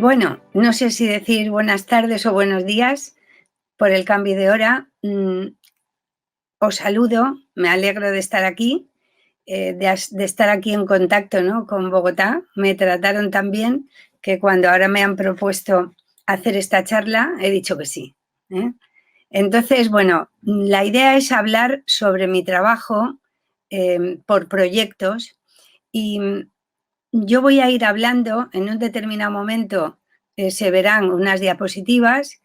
Bueno, no sé si decir buenas tardes o buenos días por el cambio de hora. Os saludo, me alegro de estar aquí, de estar aquí en contacto, ¿no?, con Bogotá. Me trataron tan bien que cuando ahora me han propuesto hacer esta charla, he dicho que sí, ¿eh? Entonces, bueno, la idea es hablar sobre mi trabajo por proyectos y yo voy a ir hablando, en un determinado momento se verán unas diapositivas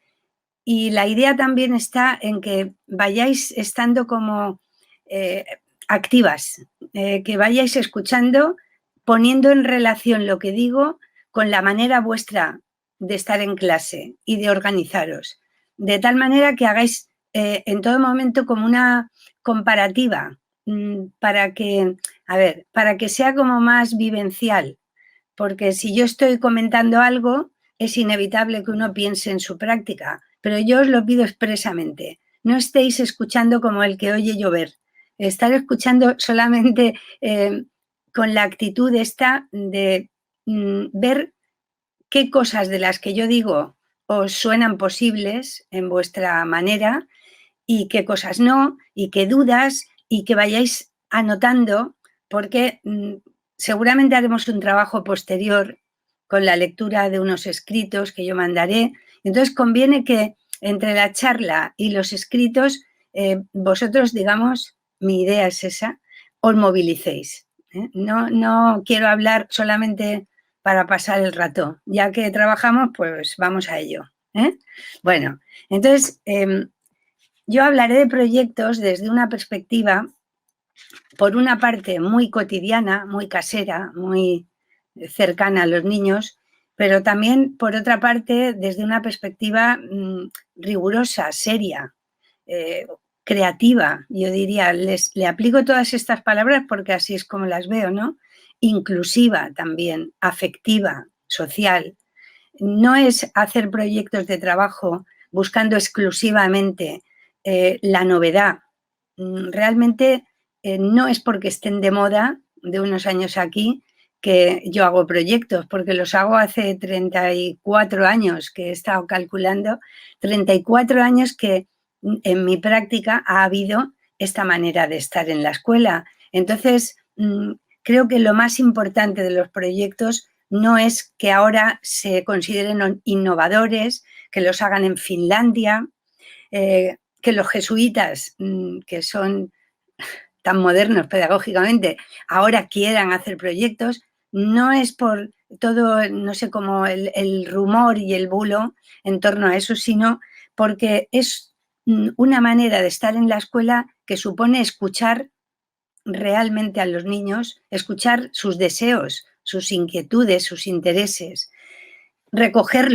y la idea también está en que vayáis estando como eh, activas, que vayáis escuchando, poniendo en relación lo que digo con la manera vuestra de estar en clase y de organizaros, de tal manera que hagáis en todo momento como una comparativa para que sea como más vivencial, porque si yo estoy comentando algo, es inevitable que uno piense en su práctica, pero yo os lo pido expresamente. No estéis escuchando como el que oye llover. Estar escuchando solamente con la actitud esta de ver qué cosas de las que yo digo os suenan posibles en vuestra manera y qué cosas no, y qué dudas, y que vayáis anotando, porque seguramente haremos un trabajo posterior con la lectura de unos escritos que yo mandaré. Entonces conviene que entre la charla y los escritos vosotros, digamos, mi idea es esa, os movilicéis. No quiero hablar solamente para pasar el rato. Ya que trabajamos, pues vamos a ello. Bueno, entonces yo hablaré de proyectos desde una perspectiva, por una parte, muy cotidiana, muy casera, muy cercana a los niños, pero también, por otra parte, desde una perspectiva rigurosa, seria, creativa, yo diría. Le aplico todas estas palabras porque así es como las veo, ¿no? Inclusiva también, afectiva, social. No es hacer proyectos de trabajo buscando exclusivamente la novedad. Realmente no es porque estén de moda de unos años aquí que yo hago proyectos, porque los hago hace 34 años que he estado calculando, 34 años que en mi práctica ha habido esta manera de estar en la escuela. Entonces, creo que lo más importante de los proyectos no es que ahora se consideren innovadores, que los hagan en Finlandia, que los jesuitas, que son tan modernos pedagógicamente, ahora quieran hacer proyectos. No es por todo, no sé, como el rumor y el bulo en torno a eso, sino porque es una manera de estar en la escuela que supone escuchar realmente a los niños, escuchar sus deseos, sus inquietudes, sus intereses, recoger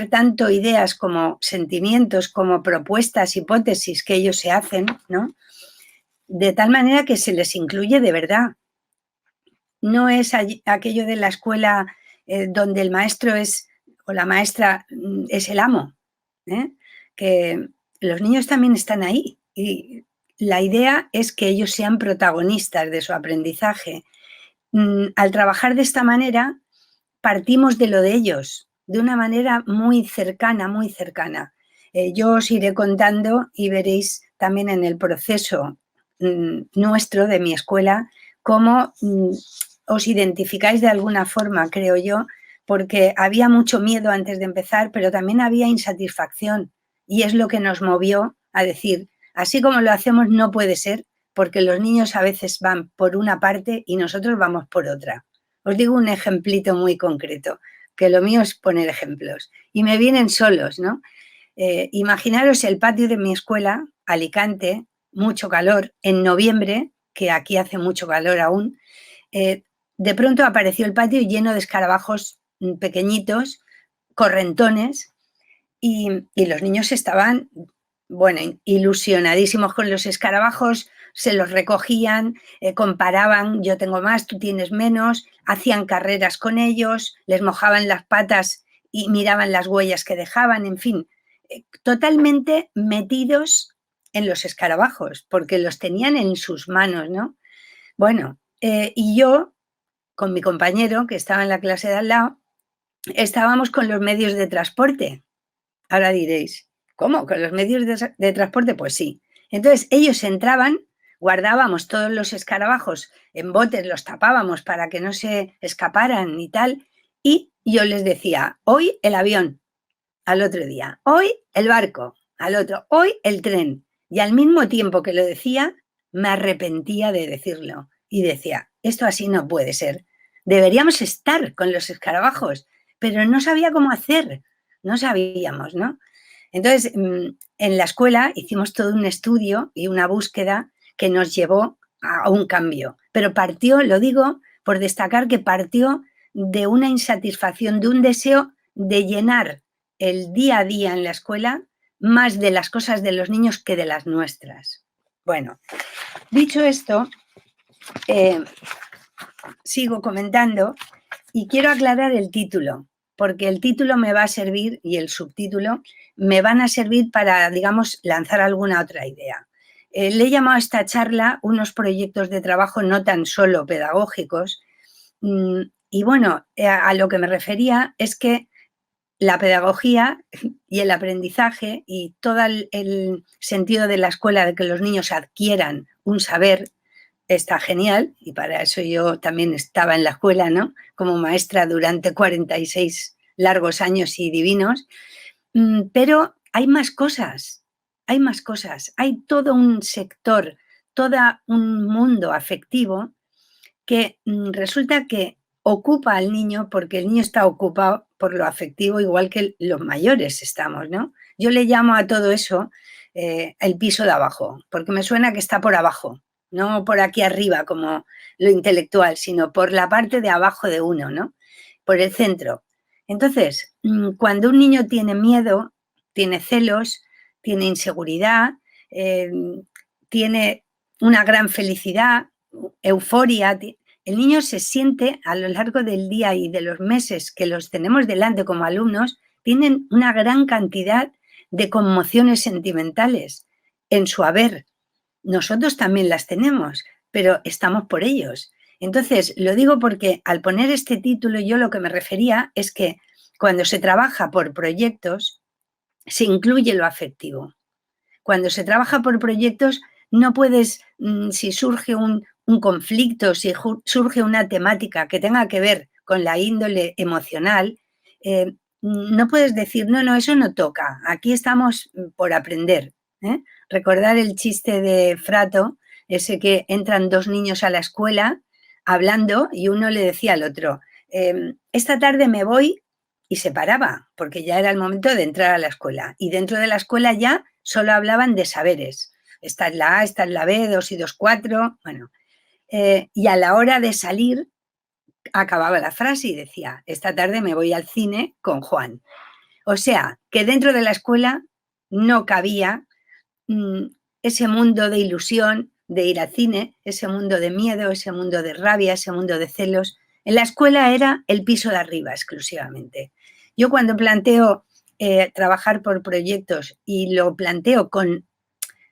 tanto ideas como sentimientos, como propuestas, hipótesis que ellos se hacen, ¿no? De tal manera que se les incluye de verdad. No es aquello de la escuela donde el maestro es, o la maestra es el amo, que los niños también están ahí y la idea es que ellos sean protagonistas de su aprendizaje. Al trabajar de esta manera, partimos de lo de ellos, de una manera muy cercana, muy cercana. Yo os iré contando y veréis también en el proceso nuestro, de mi escuela, cómo os identificáis de alguna forma, creo yo, porque había mucho miedo antes de empezar, pero también había insatisfacción y es lo que nos movió a decir, así como lo hacemos no puede ser, porque los niños a veces van por una parte y nosotros vamos por otra. Os digo un ejemplito muy concreto, que lo mío es poner ejemplos y me vienen solos, ¿no? Imaginaros el patio de mi escuela, Alicante, mucho calor, en noviembre, que aquí hace mucho calor aún, de pronto apareció el patio lleno de escarabajos pequeñitos, correntones, y los niños estaban, bueno, ilusionadísimos con los escarabajos, se los recogían, comparaban, yo tengo más, tú tienes menos, hacían carreras con ellos, les mojaban las patas y miraban las huellas que dejaban, en fin, totalmente metidos en los escarabajos, porque los tenían en sus manos, ¿no? Bueno, y yo, con mi compañero, que estaba en la clase de al lado, estábamos con los medios de transporte. Ahora diréis, ¿cómo? ¿Con los medios de transporte? Pues sí. Entonces ellos entraban, guardábamos todos los escarabajos en botes, los tapábamos para que no se escaparan y tal, y yo les decía, hoy el avión, al otro día, hoy el barco, al otro, hoy el tren. Y al mismo tiempo que lo decía, me arrepentía de decirlo. Y decía, esto así no puede ser. Deberíamos estar con los escarabajos, pero no sabía cómo hacer. No sabíamos, ¿no? Entonces, en la escuela hicimos todo un estudio y una búsqueda que nos llevó a un cambio. Pero partió, lo digo por destacar que partió de una insatisfacción, de un deseo de llenar el día a día en la escuela más de las cosas de los niños que de las nuestras. Bueno, dicho esto, sigo comentando y quiero aclarar el título, porque el título me va a servir y el subtítulo me van a servir para, digamos, lanzar alguna otra idea. Le he llamado a esta charla unos proyectos de trabajo no tan solo pedagógicos, y bueno, a lo que me refería es que la pedagogía y el aprendizaje y todo el sentido de la escuela de que los niños adquieran un saber está genial, y para eso yo también estaba en la escuela, ¿no? Como maestra durante 46 largos años y divinos, pero hay más cosas, hay más cosas, hay todo un sector, todo un mundo afectivo que resulta que ocupa al niño porque el niño está ocupado por lo afectivo igual que los mayores estamos, ¿no? Yo le llamo a todo eso el piso de abajo, porque me suena que está por abajo, no por aquí arriba como lo intelectual, sino por la parte de abajo de uno, ¿no? Por el centro. Entonces, cuando un niño tiene miedo, tiene celos, tiene inseguridad, tiene una gran felicidad, euforia, el niño se siente a lo largo del día y de los meses que los tenemos delante como alumnos, tienen una gran cantidad de conmociones sentimentales en su haber. Nosotros también las tenemos, pero estamos por ellos. Entonces, lo digo porque al poner este título yo lo que me refería es que cuando se trabaja por proyectos, se incluye lo afectivo. Cuando se trabaja por proyectos, no puedes, si surge un conflicto, si surge una temática que tenga que ver con la índole emocional, no puedes decir, no, eso no toca, aquí estamos por aprender. Recordar el chiste de Frato, ese que entran dos niños a la escuela hablando y uno le decía al otro, esta tarde me voy, y se paraba, porque ya era el momento de entrar a la escuela. Y dentro de la escuela ya solo hablaban de saberes. Esta es la A, esta es la B, 2 y 2, 4. Bueno, y a la hora de salir acababa la frase y decía, esta tarde me voy al cine con Juan. O sea, que dentro de la escuela no cabía ese mundo de ilusión, de ir al cine, ese mundo de miedo, ese mundo de rabia, ese mundo de celos. En la escuela era el piso de arriba exclusivamente. Yo cuando planteo trabajar por proyectos y lo planteo con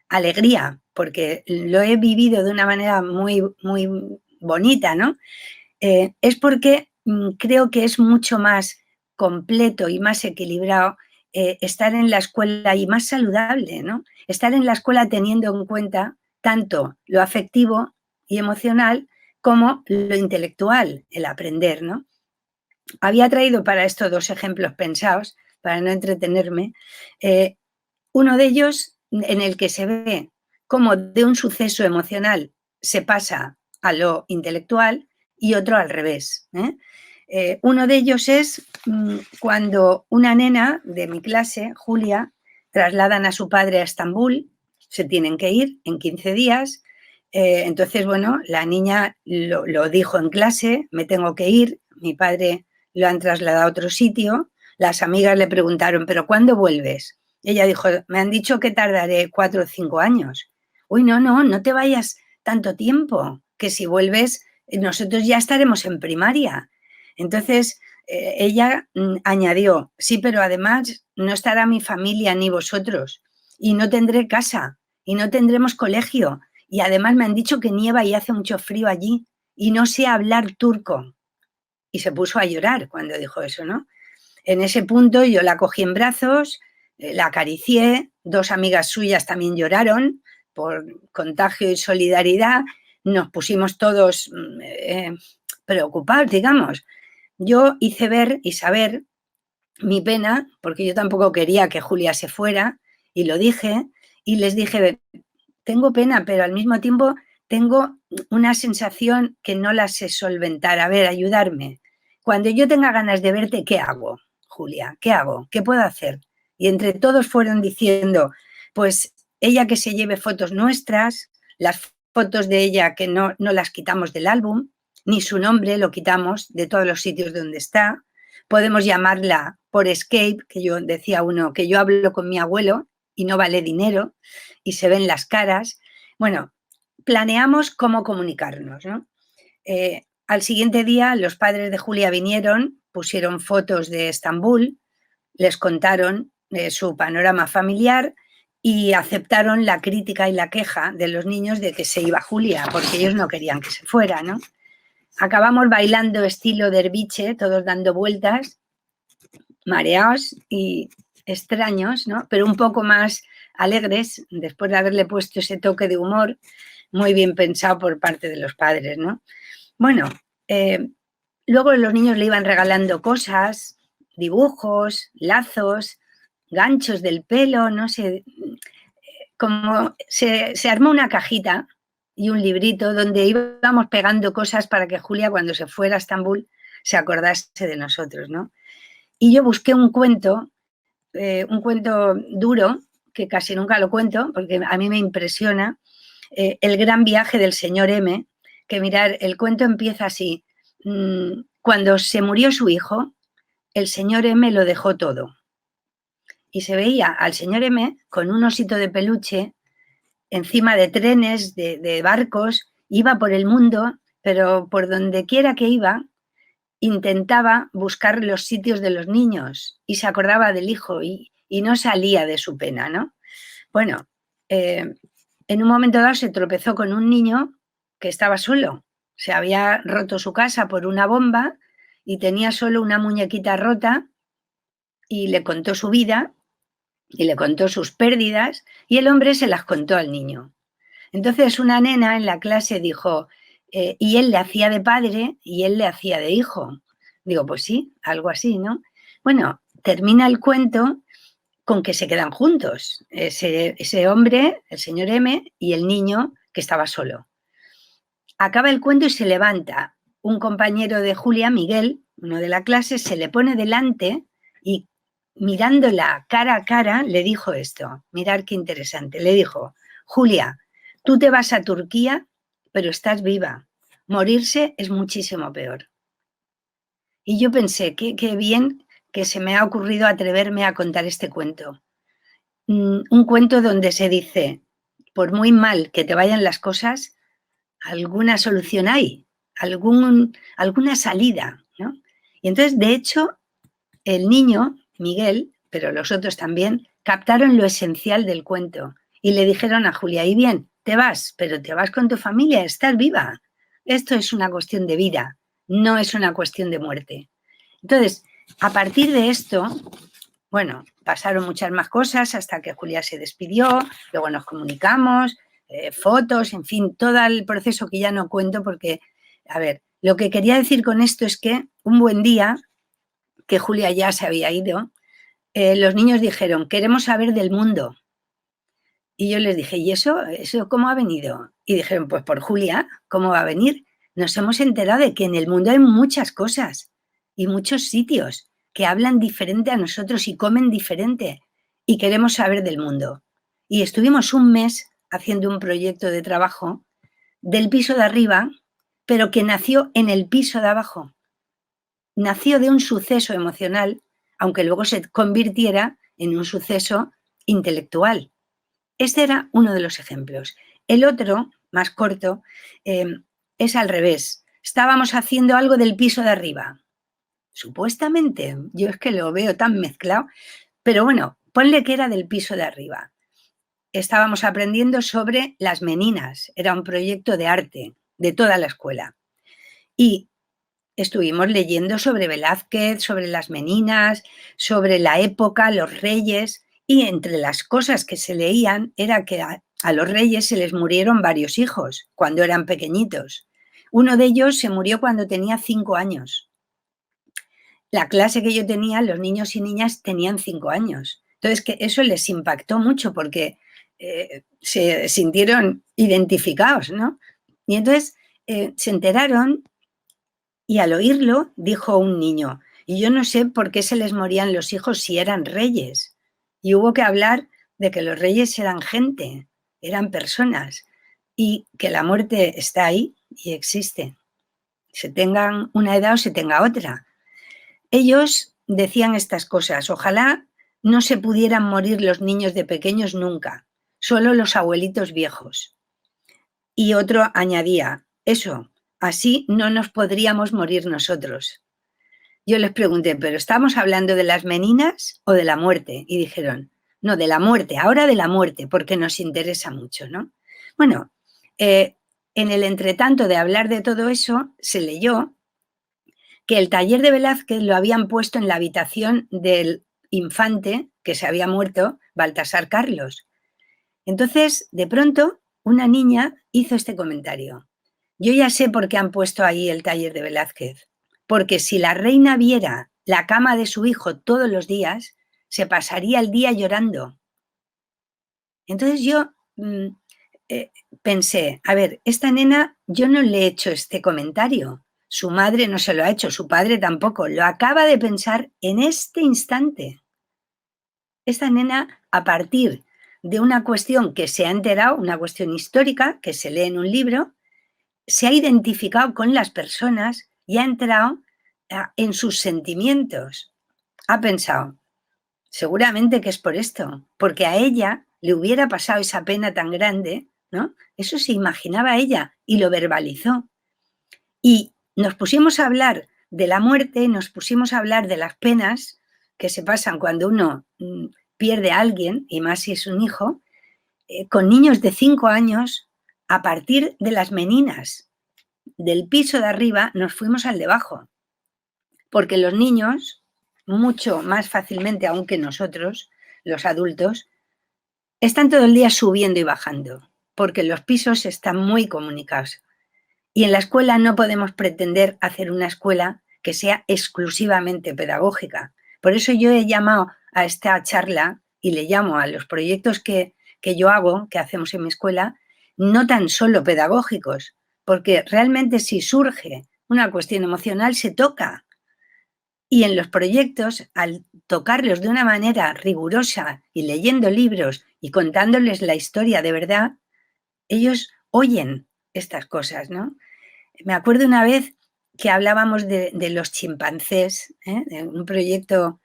alegría, porque lo he vivido de una manera muy, muy bonita, ¿no? Es porque creo que es mucho más completo y más equilibrado estar en la escuela y más saludable, ¿no? Estar en la escuela teniendo en cuenta tanto lo afectivo y emocional como lo intelectual, el aprender, ¿no? Había traído para esto dos ejemplos pensados, para no entretenerme. Uno de ellos en el que se ve cómo de un suceso emocional se pasa a lo intelectual y otro al revés. Uno de ellos es cuando una nena de mi clase, Julia, trasladan a su padre a Estambul, se tienen que ir en 15 días. Entonces, bueno, la niña lo dijo en clase, me tengo que ir, mi padre lo han trasladado a otro sitio, las amigas le preguntaron, ¿pero cuándo vuelves? Ella dijo, me han dicho que tardaré 4 o 5 años. Uy, no te vayas tanto tiempo, que si vuelves, nosotros ya estaremos en primaria. Entonces, ella añadió, sí, pero además no estará mi familia ni vosotros, y no tendré casa, y no tendremos colegio, y además me han dicho que nieva y hace mucho frío allí, y no sé hablar turco. Y se puso a llorar cuando dijo eso, ¿no? En ese punto yo la cogí en brazos, la acaricié, 2 amigas suyas también lloraron por contagio y solidaridad, nos pusimos todos preocupados, digamos. Yo hice ver y saber mi pena, porque yo tampoco quería que Julia se fuera, y lo dije, y les dije, tengo pena, pero al mismo tiempo tengo una sensación que no la sé solventar. A ver, ayudarme. Cuando yo tenga ganas de verte, ¿qué hago, Julia? ¿Qué hago? ¿Qué puedo hacer? Y entre todos fueron diciendo, pues ella que se lleve fotos nuestras, las fotos de ella que no las quitamos del álbum, ni su nombre lo quitamos de todos los sitios donde está. Podemos llamarla por Skype, que yo decía uno, que yo hablo con mi abuelo y no vale dinero y se ven las caras. Bueno, planeamos cómo comunicarnos, ¿no? Al siguiente día los padres de Julia vinieron, pusieron fotos de Estambul, les contaron su panorama familiar y aceptaron la crítica y la queja de los niños de que se iba Julia, porque ellos no querían que se fuera, ¿no? Acabamos bailando estilo derviche, todos dando vueltas, mareados y extraños, ¿no? Pero un poco más alegres, después de haberle puesto ese toque de humor muy bien pensado por parte de los padres, ¿no? Bueno, luego los niños le iban regalando cosas, dibujos, lazos, ganchos del pelo, no sé, como se armó una cajita y un librito donde íbamos pegando cosas para que Julia, cuando se fuera a Estambul, se acordase de nosotros, ¿no? Y yo busqué un cuento duro, que casi nunca lo cuento, porque a mí me impresiona, El gran viaje del señor M, que mirar, el cuento empieza así. Cuando se murió su hijo, el señor M lo dejó todo. Y se veía al señor M con un osito de peluche encima de trenes, de barcos, iba por el mundo, pero por donde quiera que iba, intentaba buscar los sitios de los niños y se acordaba del hijo y no salía de su pena, ¿no? Bueno, en un momento dado se tropezó con un niño que estaba solo. Se había roto su casa por una bomba y tenía solo una muñequita rota y le contó su vida y le contó sus pérdidas y el hombre se las contó al niño. Entonces una nena en la clase dijo, y él le hacía de padre y él le hacía de hijo. Digo, pues sí, algo así, ¿no? Bueno, termina el cuento con que se quedan juntos, ese hombre, el señor M, y el niño que estaba solo. Acaba el cuento y se levanta un compañero de Julia, Miguel, uno de la clase, se le pone delante y mirándola cara a cara le dijo esto, mirad qué interesante, le dijo, Julia, tú te vas a Turquía, pero estás viva, morirse es muchísimo peor. Y yo pensé, qué bien que se me ha ocurrido atreverme a contar este cuento. Un cuento donde se dice, por muy mal que te vayan las cosas, alguna solución hay, alguna salida, ¿no? Y entonces, de hecho, el niño, Miguel, pero los otros también, captaron lo esencial del cuento y le dijeron a Julia, y bien, te vas, pero te vas con tu familia, estás viva. Esto es una cuestión de vida, no es una cuestión de muerte. Entonces, a partir de esto, bueno, pasaron muchas más cosas hasta que Julia se despidió, luego nos comunicamos, fotos, en fin, todo el proceso que ya no cuento porque, a ver, lo que quería decir con esto es que un buen día, que Julia ya se había ido, los niños dijeron, queremos saber del mundo. Y yo les dije, ¿y eso cómo ha venido? Y dijeron, pues por Julia, ¿cómo va a venir? Nos hemos enterado de que en el mundo hay muchas cosas y muchos sitios que hablan diferente a nosotros y comen diferente y queremos saber del mundo. Y estuvimos un mes haciendo un proyecto de trabajo del piso de arriba, pero que nació en el piso de abajo. Nació de un suceso emocional, aunque luego se convirtiera en un suceso intelectual. Este era uno de los ejemplos. El otro, más corto, es al revés. Estábamos haciendo algo del piso de arriba. Supuestamente, yo es que lo veo tan mezclado, pero bueno, ponle que era del piso de arriba. Estábamos aprendiendo sobre las meninas, era un proyecto de arte de toda la escuela. Y estuvimos leyendo sobre Velázquez, sobre las meninas, sobre la época, los reyes, y entre las cosas que se leían era que a los reyes se les murieron varios hijos cuando eran pequeñitos. Uno de ellos se murió cuando tenía 5 años. La clase que yo tenía, los niños y niñas tenían 5 años. Entonces, que eso les impactó mucho porque se sintieron identificados, ¿no? Y entonces se enteraron y al oírlo dijo un niño, y yo no sé por qué se les morían los hijos si eran reyes. Y hubo que hablar de que los reyes eran gente, eran personas, y que la muerte está ahí y existe, se tengan una edad o se tenga otra. Ellos decían estas cosas, ojalá no se pudieran morir los niños de pequeños nunca, solo los abuelitos viejos. Y otro añadía, eso, así no nos podríamos morir nosotros. Yo les pregunté, ¿pero estamos hablando de las meninas o de la muerte? Y dijeron, no, de la muerte, ahora de la muerte, porque nos interesa mucho, ¿no? Bueno, en el entretanto de hablar de todo eso, se leyó que el taller de Velázquez lo habían puesto en la habitación del infante que se había muerto, Baltasar Carlos. Entonces, de pronto, una niña hizo este comentario. Yo ya sé por qué han puesto ahí el taller de Velázquez, porque si la reina viera la cama de su hijo todos los días, se pasaría el día llorando. Entonces yo pensé, a ver, esta nena, yo no le he hecho este comentario, su madre no se lo ha hecho, su padre tampoco, lo acaba de pensar en este instante. Esta nena, a partir de una cuestión que se ha enterado, una cuestión histórica que se lee en un libro, se ha identificado con las personas y ha entrado en sus sentimientos. Ha pensado, seguramente que es por esto, porque a ella le hubiera pasado esa pena tan grande, ¿no? Eso se imaginaba ella y lo verbalizó. Y nos pusimos a hablar de la muerte, nos pusimos a hablar de las penas que se pasan cuando uno pierde a alguien, y más si es un hijo, con niños de 5 años, a partir de las meninas. Del piso de arriba nos fuimos al de abajo, porque los niños, mucho más fácilmente aún que nosotros, los adultos, están todo el día subiendo y bajando, porque los pisos están muy comunicados. Y en la escuela no podemos pretender hacer una escuela que sea exclusivamente pedagógica. Por eso yo he llamado a esta charla y le llamo a los proyectos que yo hago, que hacemos en mi escuela, no tan solo pedagógicos, porque realmente si surge una cuestión emocional se toca. Y en los proyectos, al tocarlos de una manera rigurosa y leyendo libros y contándoles la historia de verdad, ellos oyen estas cosas, ¿no? Me acuerdo una vez que hablábamos de los chimpancés, de un proyecto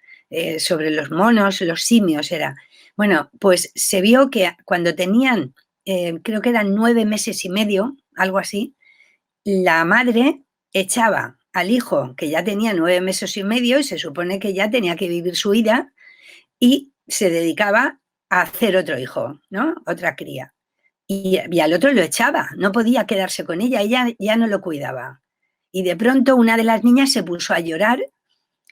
sobre los monos, los simios era. Bueno, pues se vio que cuando tenían, creo que eran 9 meses y medio, algo así, la madre echaba al hijo que ya tenía 9 meses y medio y se supone que ya tenía que vivir su vida y se dedicaba a hacer otro hijo, ¿no? Otra cría. Y al otro lo echaba, no podía quedarse con ella ya no lo cuidaba. Y de pronto una de las niñas se puso a llorar.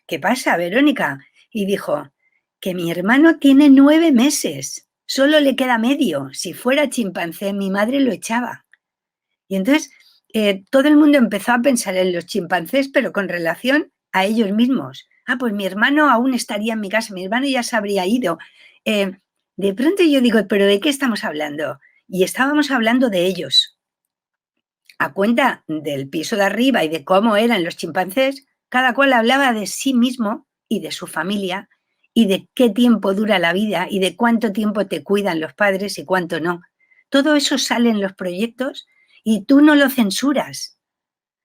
¿Qué pasa, Verónica? Y dijo, que mi hermano tiene 9 meses, solo le queda medio. Si fuera chimpancé, mi madre lo echaba. Y entonces todo el mundo empezó a pensar en los chimpancés, pero con relación a ellos mismos. Ah, pues mi hermano aún estaría en mi casa, mi hermano ya se habría ido. De pronto yo digo, ¿pero de qué estamos hablando? Y estábamos hablando de ellos. A cuenta del piso de arriba y de cómo eran los chimpancés, cada cual hablaba de sí mismo y de su familia y de qué tiempo dura la vida y de cuánto tiempo te cuidan los padres y cuánto no. Todo eso sale en los proyectos y tú no lo censuras.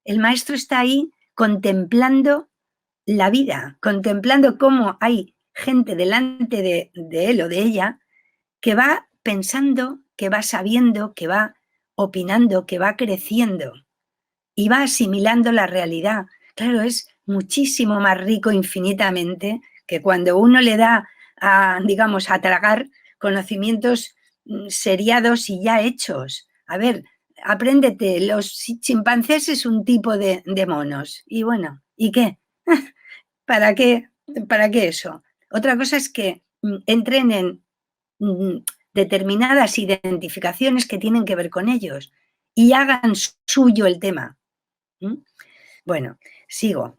El maestro está ahí contemplando la vida, contemplando cómo hay gente delante de él o de ella que va pensando, que va sabiendo, que va opinando, que va creciendo y va asimilando la realidad. Claro, es muchísimo más rico infinitamente que cuando uno le da a, digamos, a tragar conocimientos seriados y ya hechos. A ver, apréndete, los chimpancés es un tipo de monos. Y bueno, ¿y qué? ¿Para qué? ¿Para qué eso? Otra cosa es que entrenen determinadas identificaciones que tienen que ver con ellos y hagan suyo el tema. Bueno, sigo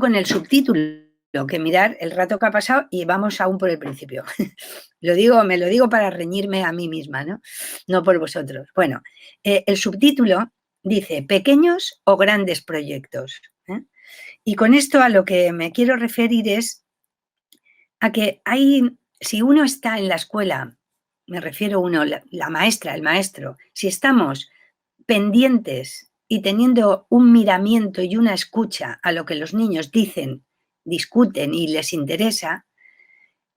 con el subtítulo, que mirar el rato que ha pasado y vamos aún por el principio. Me lo digo para reñirme a mí misma, no por vosotros. Bueno, el subtítulo dice pequeños o grandes proyectos. Y con esto a lo que me quiero referir es a que si uno está en la escuela, me refiero uno, la maestra, el maestro, si estamos pendientes y teniendo un miramiento y una escucha a lo que los niños dicen, discuten y les interesa,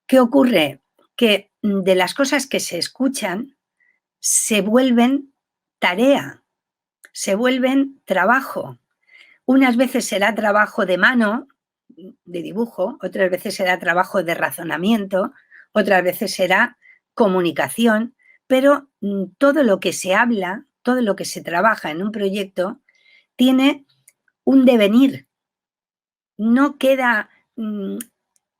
¿qué ocurre? Que de las cosas que se escuchan se vuelven tarea, se vuelven trabajo. Unas veces será trabajo de mano, de dibujo, otras veces será trabajo de razonamiento, otras veces será comunicación, pero todo lo que se habla, todo lo que se trabaja en un proyecto tiene un devenir, no queda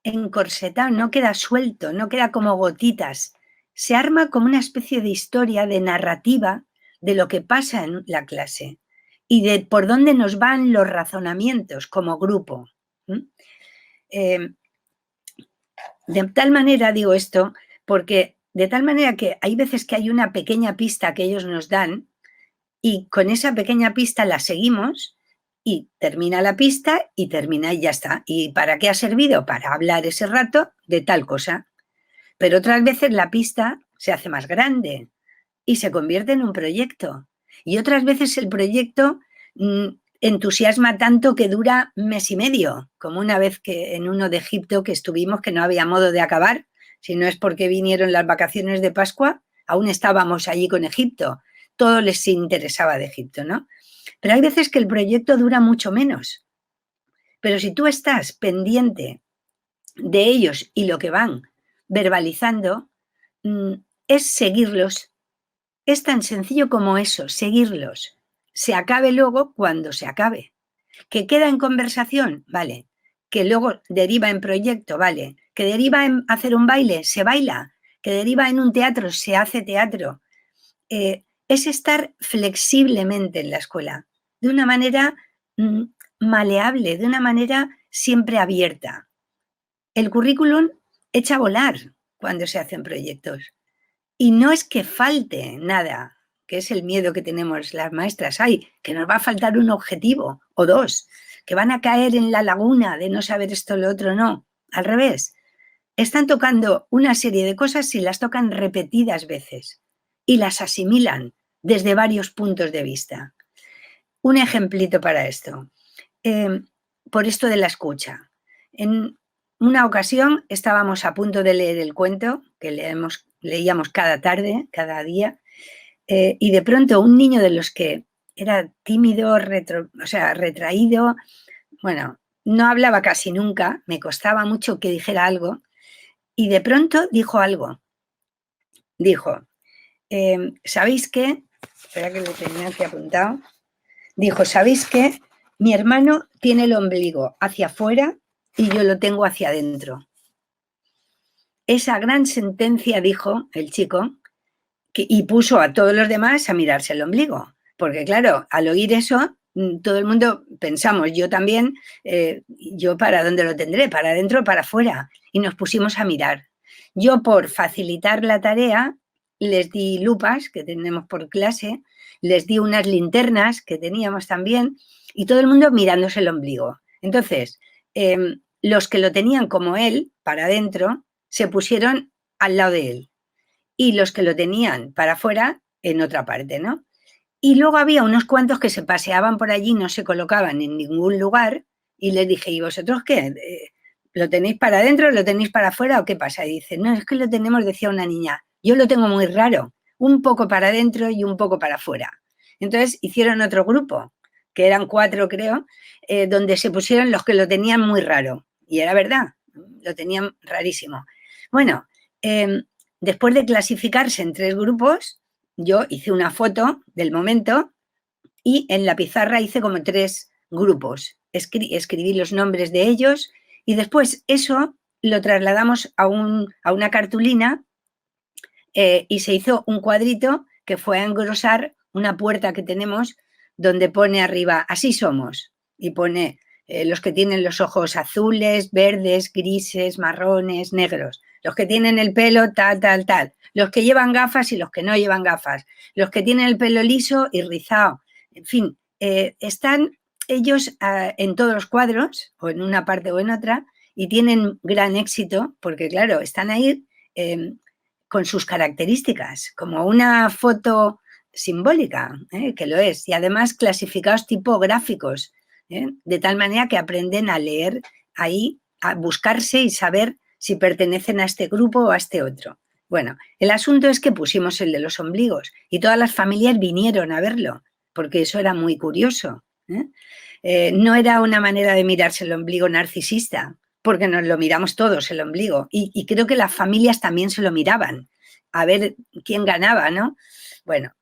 encorsetado, no queda suelto, no queda como gotitas, se arma como una especie de historia, de narrativa de lo que pasa en la clase y de por dónde nos van los razonamientos como grupo. De tal manera digo esto, porque de tal manera que hay veces que hay una pequeña pista que ellos nos dan y con esa pequeña pista la seguimos y termina la pista y termina y ya está. ¿Y para qué ha servido? Para hablar ese rato de tal cosa. Pero otras veces la pista se hace más grande y se convierte en un proyecto. Y otras veces el proyecto entusiasma tanto que dura mes y medio, como una vez que en uno de Egipto que estuvimos, que no había modo de acabar, si no es porque vinieron las vacaciones de Pascua, aún estábamos allí con Egipto, todo les interesaba de Egipto, ¿no? Pero hay veces que el proyecto dura mucho menos. Pero si tú estás pendiente de ellos y lo que van verbalizando, es seguirlos. Es tan sencillo como eso, seguirlos. Se acabe luego cuando se acabe. ¿Que queda en conversación? Vale. ¿Que luego deriva en proyecto? Vale. ¿Que deriva en hacer un baile? Se baila. ¿Que deriva en un teatro? Se hace teatro. Es estar flexiblemente en la escuela, de una manera maleable, de una manera siempre abierta. El currículum echa a volar cuando se hacen proyectos. Y no es que falte nada, que es el miedo que tenemos las maestras. Ay, que nos va a faltar un objetivo o dos, que van a caer en la laguna de no saber esto o lo otro. No, al revés. Están tocando una serie de cosas y las tocan repetidas veces y las asimilan desde varios puntos de vista. Un ejemplito para esto. Por esto de la escucha. En una ocasión estábamos a punto de leer el cuento que leíamos cada tarde, cada día, y de pronto un niño de los que era tímido, retraído, bueno, no hablaba casi nunca, me costaba mucho que dijera algo, y de pronto dijo algo. Dijo, ¿sabéis qué? Espera que lo tenía aquí apuntado. Dijo, ¿sabéis qué? Mi hermano tiene el ombligo hacia afuera y yo lo tengo hacia adentro. Esa gran sentencia, dijo el chico, y puso a todos los demás a mirarse el ombligo. Porque claro, al oír eso, todo el mundo pensamos, yo también, yo para dónde lo tendré, para adentro o para afuera. Y nos pusimos a mirar. Yo, por facilitar la tarea, les di lupas que tenemos por clase, les di unas linternas que teníamos también, y todo el mundo mirándose el ombligo. Entonces, los que lo tenían como él, para adentro, se pusieron al lado de él. Y los que lo tenían para afuera, en otra parte, ¿no? Y luego había unos cuantos que se paseaban por allí, no se colocaban en ningún lugar, y les dije, ¿y vosotros qué? ¿Lo tenéis para adentro, lo tenéis para afuera o qué pasa? Y dice, no, es que lo tenemos, decía una niña, yo lo tengo muy raro, un poco para adentro y un poco para afuera. Entonces hicieron otro grupo, que eran 4 creo, donde se pusieron los que lo tenían muy raro. Y era verdad, lo tenían rarísimo. Bueno, después de clasificarse en 3 grupos, yo hice una foto del momento y en la pizarra hice como 3 grupos. Escribí los nombres de ellos y después eso lo trasladamos a una cartulina y se hizo un cuadrito que fue a engrosar una puerta que tenemos donde pone arriba, así somos, y pone los que tienen los ojos azules, verdes, grises, marrones, negros, los que tienen el pelo tal, tal, tal, los que llevan gafas y los que no llevan gafas, los que tienen el pelo liso y rizado, en fin, están ellos en todos los cuadros, o en una parte o en otra, y tienen gran éxito, porque claro, están ahí con sus características, como una foto simbólica, que lo es, y además clasificados tipográficos, de tal manera que aprenden a leer ahí, a buscarse y saber si pertenecen a este grupo o a este otro. Bueno, el asunto es que pusimos el de los ombligos y todas las familias vinieron a verlo, porque eso era muy curioso. No era una manera de mirarse el ombligo narcisista, porque nos lo miramos todos el ombligo y creo que las familias también se lo miraban, a ver quién ganaba, ¿no? Bueno,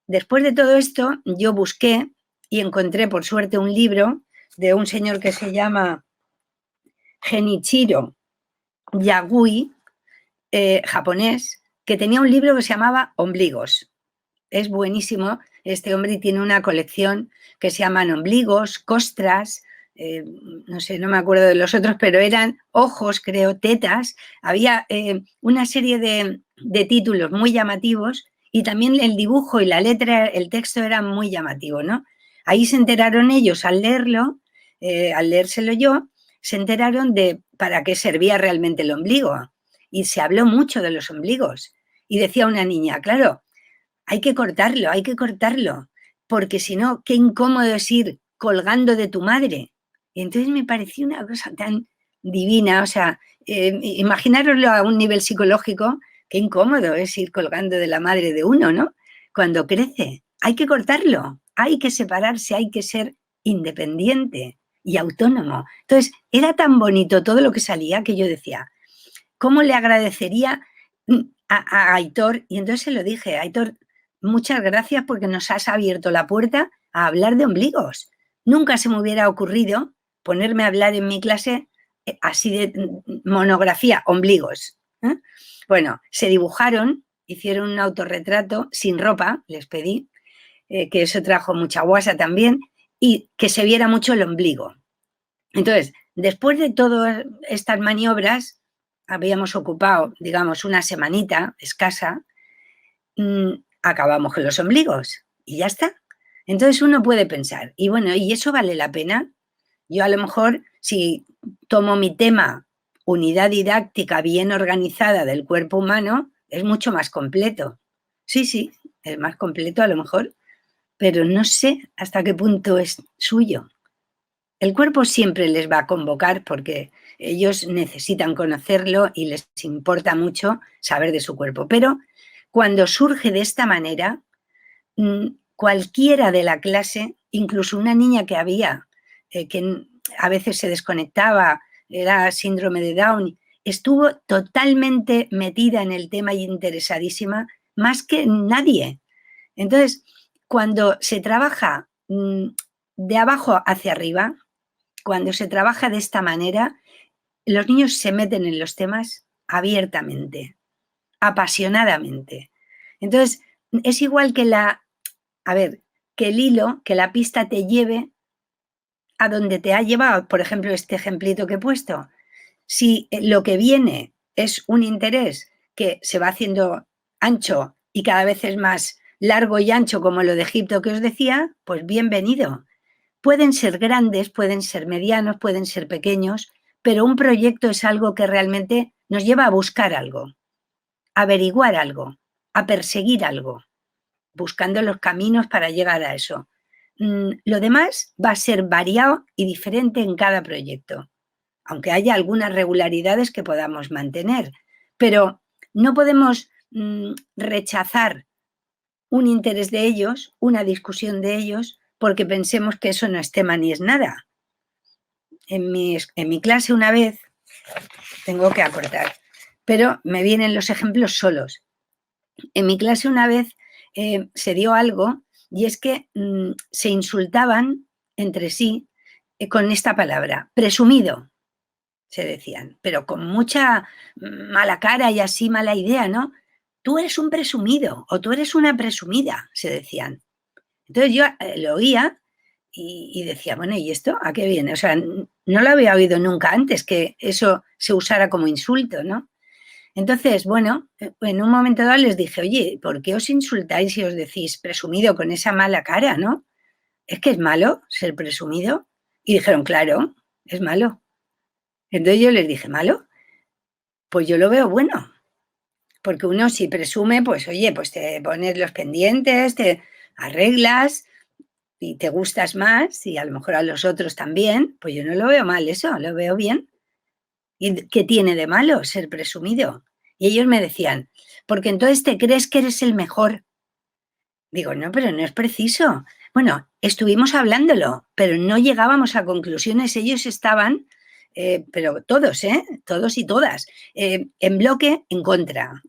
después de todo esto yo busqué y encontré por suerte un libro de un señor que se llama Genichiro Yagui, japonés, que tenía un libro que se llamaba Ombligos. Es buenísimo, este hombre tiene una colección que se llaman ombligos, costras, no sé, no me acuerdo de los otros, pero eran ojos, creo, tetas. Había una serie de títulos muy llamativos y también el dibujo y la letra, el texto era muy llamativo, ¿no? Ahí se enteraron ellos al leerlo, al leérselo yo, se enteraron de para qué servía realmente el ombligo. Y se habló mucho de los ombligos. Y decía una niña, claro, hay que cortarlo, porque si no, qué incómodo es ir colgando de tu madre. Y entonces me pareció una cosa tan divina, o sea, imaginároslo a un nivel psicológico, qué incómodo es ir colgando de la madre de uno, ¿no? Cuando crece, hay que cortarlo, hay que separarse, hay que ser independiente y autónomo. Entonces, era tan bonito todo lo que salía que yo decía, ¿cómo le agradecería a Aitor? Y entonces se lo dije, Aitor, muchas gracias porque nos has abierto la puerta a hablar de ombligos. Nunca se me hubiera ocurrido ponerme a hablar en mi clase así de monografía, ombligos. Bueno, se dibujaron, hicieron un autorretrato sin ropa, les pedí, que eso trajo mucha guasa también, y que se viera mucho el ombligo. Entonces, después de todas estas maniobras, habíamos ocupado, digamos, una semanita escasa, acabamos con los ombligos y ya está. Entonces uno puede pensar, y bueno, ¿y eso vale la pena? Yo a lo mejor, si tomo mi tema, unidad didáctica bien organizada del cuerpo humano, es mucho más completo. Sí, sí, es más completo a lo mejor, pero no sé hasta qué punto es suyo. El cuerpo siempre les va a convocar porque ellos necesitan conocerlo y les importa mucho saber de su cuerpo. Pero cuando surge de esta manera, cualquiera de la clase, incluso una niña que había, que a veces se desconectaba, era síndrome de Down, estuvo totalmente metida en el tema y interesadísima, más que nadie. Entonces, cuando se trabaja de abajo hacia arriba, cuando se trabaja de esta manera, los niños se meten en los temas abiertamente, apasionadamente. Entonces, es igual que que el hilo, que la pista te lleve a donde te ha llevado, por ejemplo, este ejemplito que he puesto. Si lo que viene es un interés que se va haciendo ancho y cada vez es más largo y ancho, como lo de Egipto que os decía, pues bienvenido. Pueden ser grandes, pueden ser medianos, pueden ser pequeños, pero un proyecto es algo que realmente nos lleva a buscar algo, a averiguar algo, a perseguir algo, buscando los caminos para llegar a eso. Lo demás va a ser variado y diferente en cada proyecto, aunque haya algunas regularidades que podamos mantener, pero no podemos rechazar un interés de ellos, una discusión de ellos, porque pensemos que eso no es tema ni es nada. En mi clase una vez, tengo que acortar, pero me vienen los ejemplos solos. En mi clase una vez se dio algo, y es que se insultaban entre sí con esta palabra, presumido, se decían, pero con mucha mala cara y así mala idea, ¿no? Tú eres un presumido o tú eres una presumida, se decían. Entonces yo lo oía y decía, bueno, ¿y esto a qué viene? O sea, no lo había oído nunca antes, que eso se usara como insulto, ¿no? Entonces, bueno, en un momento dado les dije, oye, ¿por qué os insultáis y os decís presumido con esa mala cara, no? ¿Es que es malo ser presumido? Y dijeron, claro, es malo. Entonces yo les dije, ¿malo? Pues yo lo veo bueno. Porque uno si presume, pues oye, pues te pones los pendientes, te arreglas y te gustas más y a lo mejor a los otros también, pues yo no lo veo mal eso, lo veo bien. ¿Y qué tiene de malo ser presumido? Y ellos me decían, porque entonces te crees que eres el mejor. Digo, no, pero no es preciso. Bueno, estuvimos hablándolo, pero no llegábamos a conclusiones. Ellos estaban, pero todos, todos y todas, en bloque en contra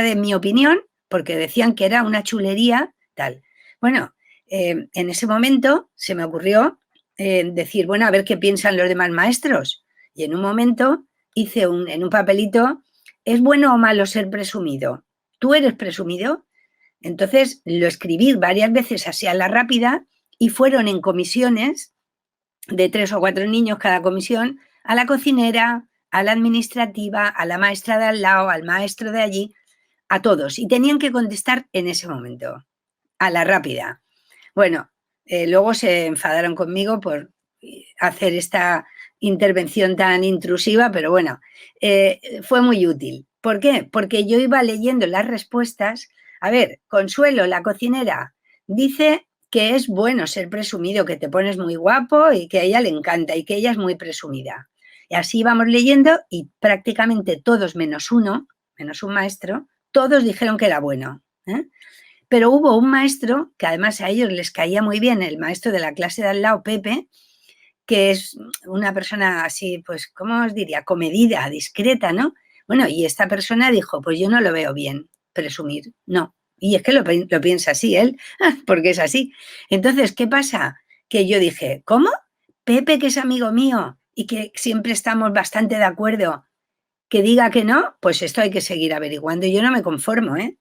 de mi opinión, porque decían que era una chulería, tal. Bueno, en ese momento se me ocurrió decir, bueno, a ver qué piensan los demás maestros. Y en un momento hice en un papelito, ¿es bueno o malo ser presumido? ¿Tú eres presumido? Entonces lo escribí varias veces así a la rápida y fueron en comisiones de 3 o 4 niños cada comisión, a la cocinera, a la administrativa, a la maestra de al lado, al maestro de allí, a todos. Y tenían que contestar en ese momento, a la rápida. Bueno, luego se enfadaron conmigo por hacer esta intervención tan intrusiva, pero bueno, fue muy útil. ¿Por qué? Porque yo iba leyendo las respuestas. A ver, Consuelo, la cocinera, dice que es bueno ser presumido, que te pones muy guapo y que a ella le encanta y que ella es muy presumida. Y así íbamos leyendo y prácticamente todos menos uno, menos un maestro, todos dijeron que era bueno. Pero hubo un maestro, que además a ellos les caía muy bien, el maestro de la clase de al lado, Pepe, que es una persona así, pues, ¿cómo os diría? Comedida, discreta, ¿no? Bueno, y esta persona dijo, pues yo no lo veo bien, presumir, no. Y es que lo piensa así él, porque es así. Entonces, ¿qué pasa? Que yo dije, ¿cómo? Pepe, que es amigo mío y que siempre estamos bastante de acuerdo, que diga que no, pues esto hay que seguir averiguando. Y yo no me conformo, ¿eh?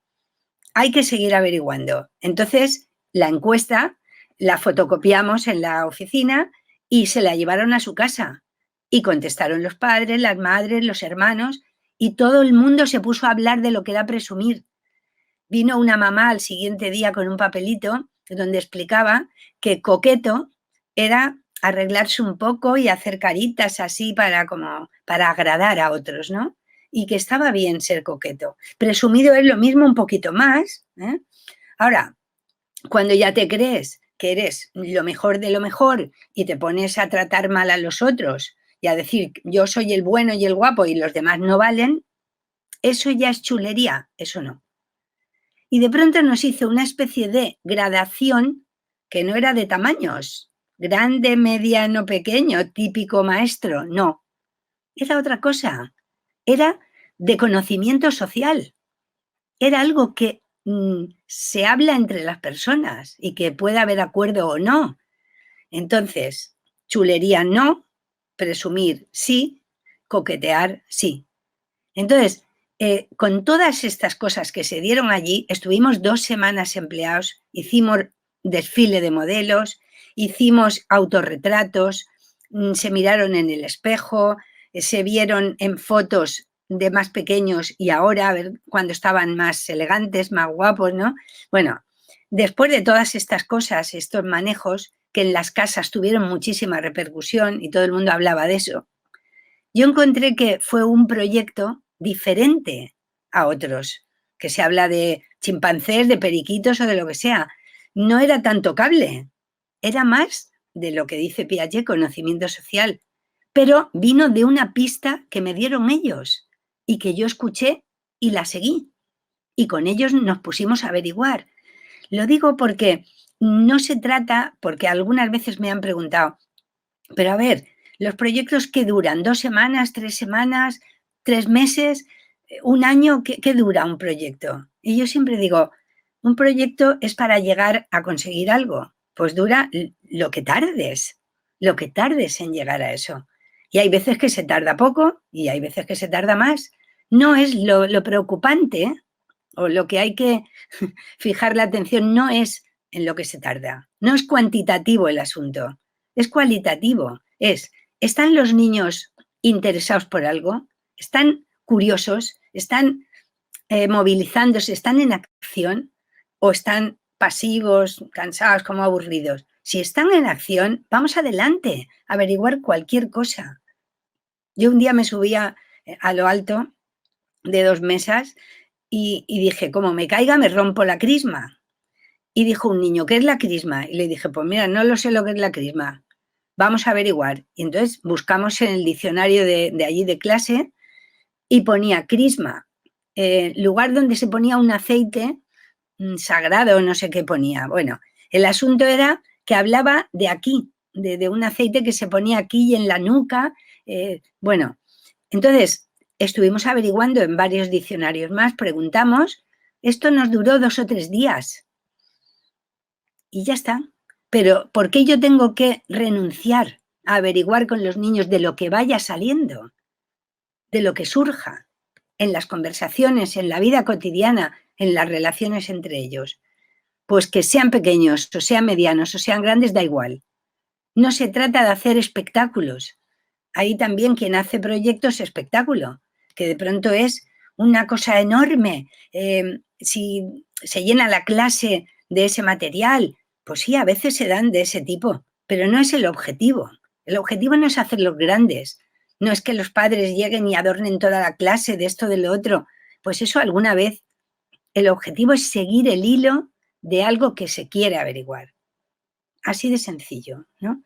Hay que seguir averiguando. Entonces, la encuesta la fotocopiamos en la oficina y se la llevaron a su casa. Y contestaron los padres, las madres, los hermanos, y todo el mundo se puso a hablar de lo que era presumir. Vino una mamá al siguiente día con un papelito donde explicaba que coqueto era arreglarse un poco y hacer caritas así para agradar a otros, ¿no? Y que estaba bien ser coqueto. Presumido es lo mismo, un poquito más. Ahora, cuando ya te crees que eres lo mejor de lo mejor y te pones a tratar mal a los otros y a decir yo soy el bueno y el guapo y los demás no valen, eso ya es chulería, eso no. Y de pronto nos hizo una especie de gradación que no era de tamaños, grande, mediano, pequeño, típico maestro, no, era otra cosa, era de conocimiento social, era algo que se habla entre las personas y que puede haber acuerdo o no. Entonces, chulería no, presumir sí, coquetear sí. Entonces, con todas estas cosas que se dieron allí, estuvimos 2 semanas empleados, hicimos desfile de modelos, hicimos autorretratos, se miraron en el espejo, se vieron en fotos de más pequeños y ahora, a ver, cuando estaban más elegantes, más guapos, ¿no? Bueno, después de todas estas cosas, estos manejos, que en las casas tuvieron muchísima repercusión y todo el mundo hablaba de eso, yo encontré que fue un proyecto diferente a otros, que se habla de chimpancés, de periquitos o de lo que sea. No era tan tocable, era más de lo que dice Piaget, conocimiento social, pero vino de una pista que me dieron ellos y que yo escuché y la seguí. Y con ellos nos pusimos a averiguar. Lo digo porque no se trata, porque algunas veces me han preguntado, pero a ver, los proyectos que duran 2 semanas, 3 semanas, 3 meses, un año, ¿qué dura un proyecto? Y yo siempre digo, un proyecto es para llegar a conseguir algo. Pues dura lo que tardes en llegar a eso. Y hay veces que se tarda poco y hay veces que se tarda más. No es lo preocupante, o lo que hay que fijar la atención no es en lo que se tarda. No es cuantitativo el asunto, es cualitativo. ¿Están los niños interesados por algo? ¿Están curiosos? ¿Están movilizándose? ¿Están en acción? ¿O están pasivos, cansados, como aburridos? Si están en acción, vamos adelante, a averiguar cualquier cosa. Yo un día me subía a lo alto de 2 mesas y dije, como me caiga me rompo la crisma. Y dijo un niño, ¿qué es la crisma? Y le dije, pues mira, no lo sé lo que es la crisma. Vamos a averiguar. Y entonces buscamos en el diccionario de allí de clase y ponía crisma, lugar donde se ponía un aceite sagrado, no sé qué ponía. Bueno, el asunto era que hablaba de aquí, de un aceite que se ponía aquí y en la nuca. Bueno, entonces estuvimos averiguando en varios diccionarios más, preguntamos, esto nos duró 2 o 3 días y ya está. Pero ¿por qué yo tengo que renunciar a averiguar con los niños de lo que vaya saliendo, de lo que surja en las conversaciones, en la vida cotidiana, en las relaciones entre ellos? Pues que sean pequeños, o sean medianos, o sean grandes, da igual. No se trata de hacer espectáculos. Hay también quien hace proyectos espectáculo, que de pronto es una cosa enorme. Si se llena la clase de ese material, pues sí, a veces se dan de ese tipo, pero no es el objetivo. El objetivo no es hacerlos grandes, no es que los padres lleguen y adornen toda la clase de esto, de lo otro. Pues eso alguna vez. El objetivo es seguir el hilo de algo que se quiere averiguar. Así de sencillo, ¿no?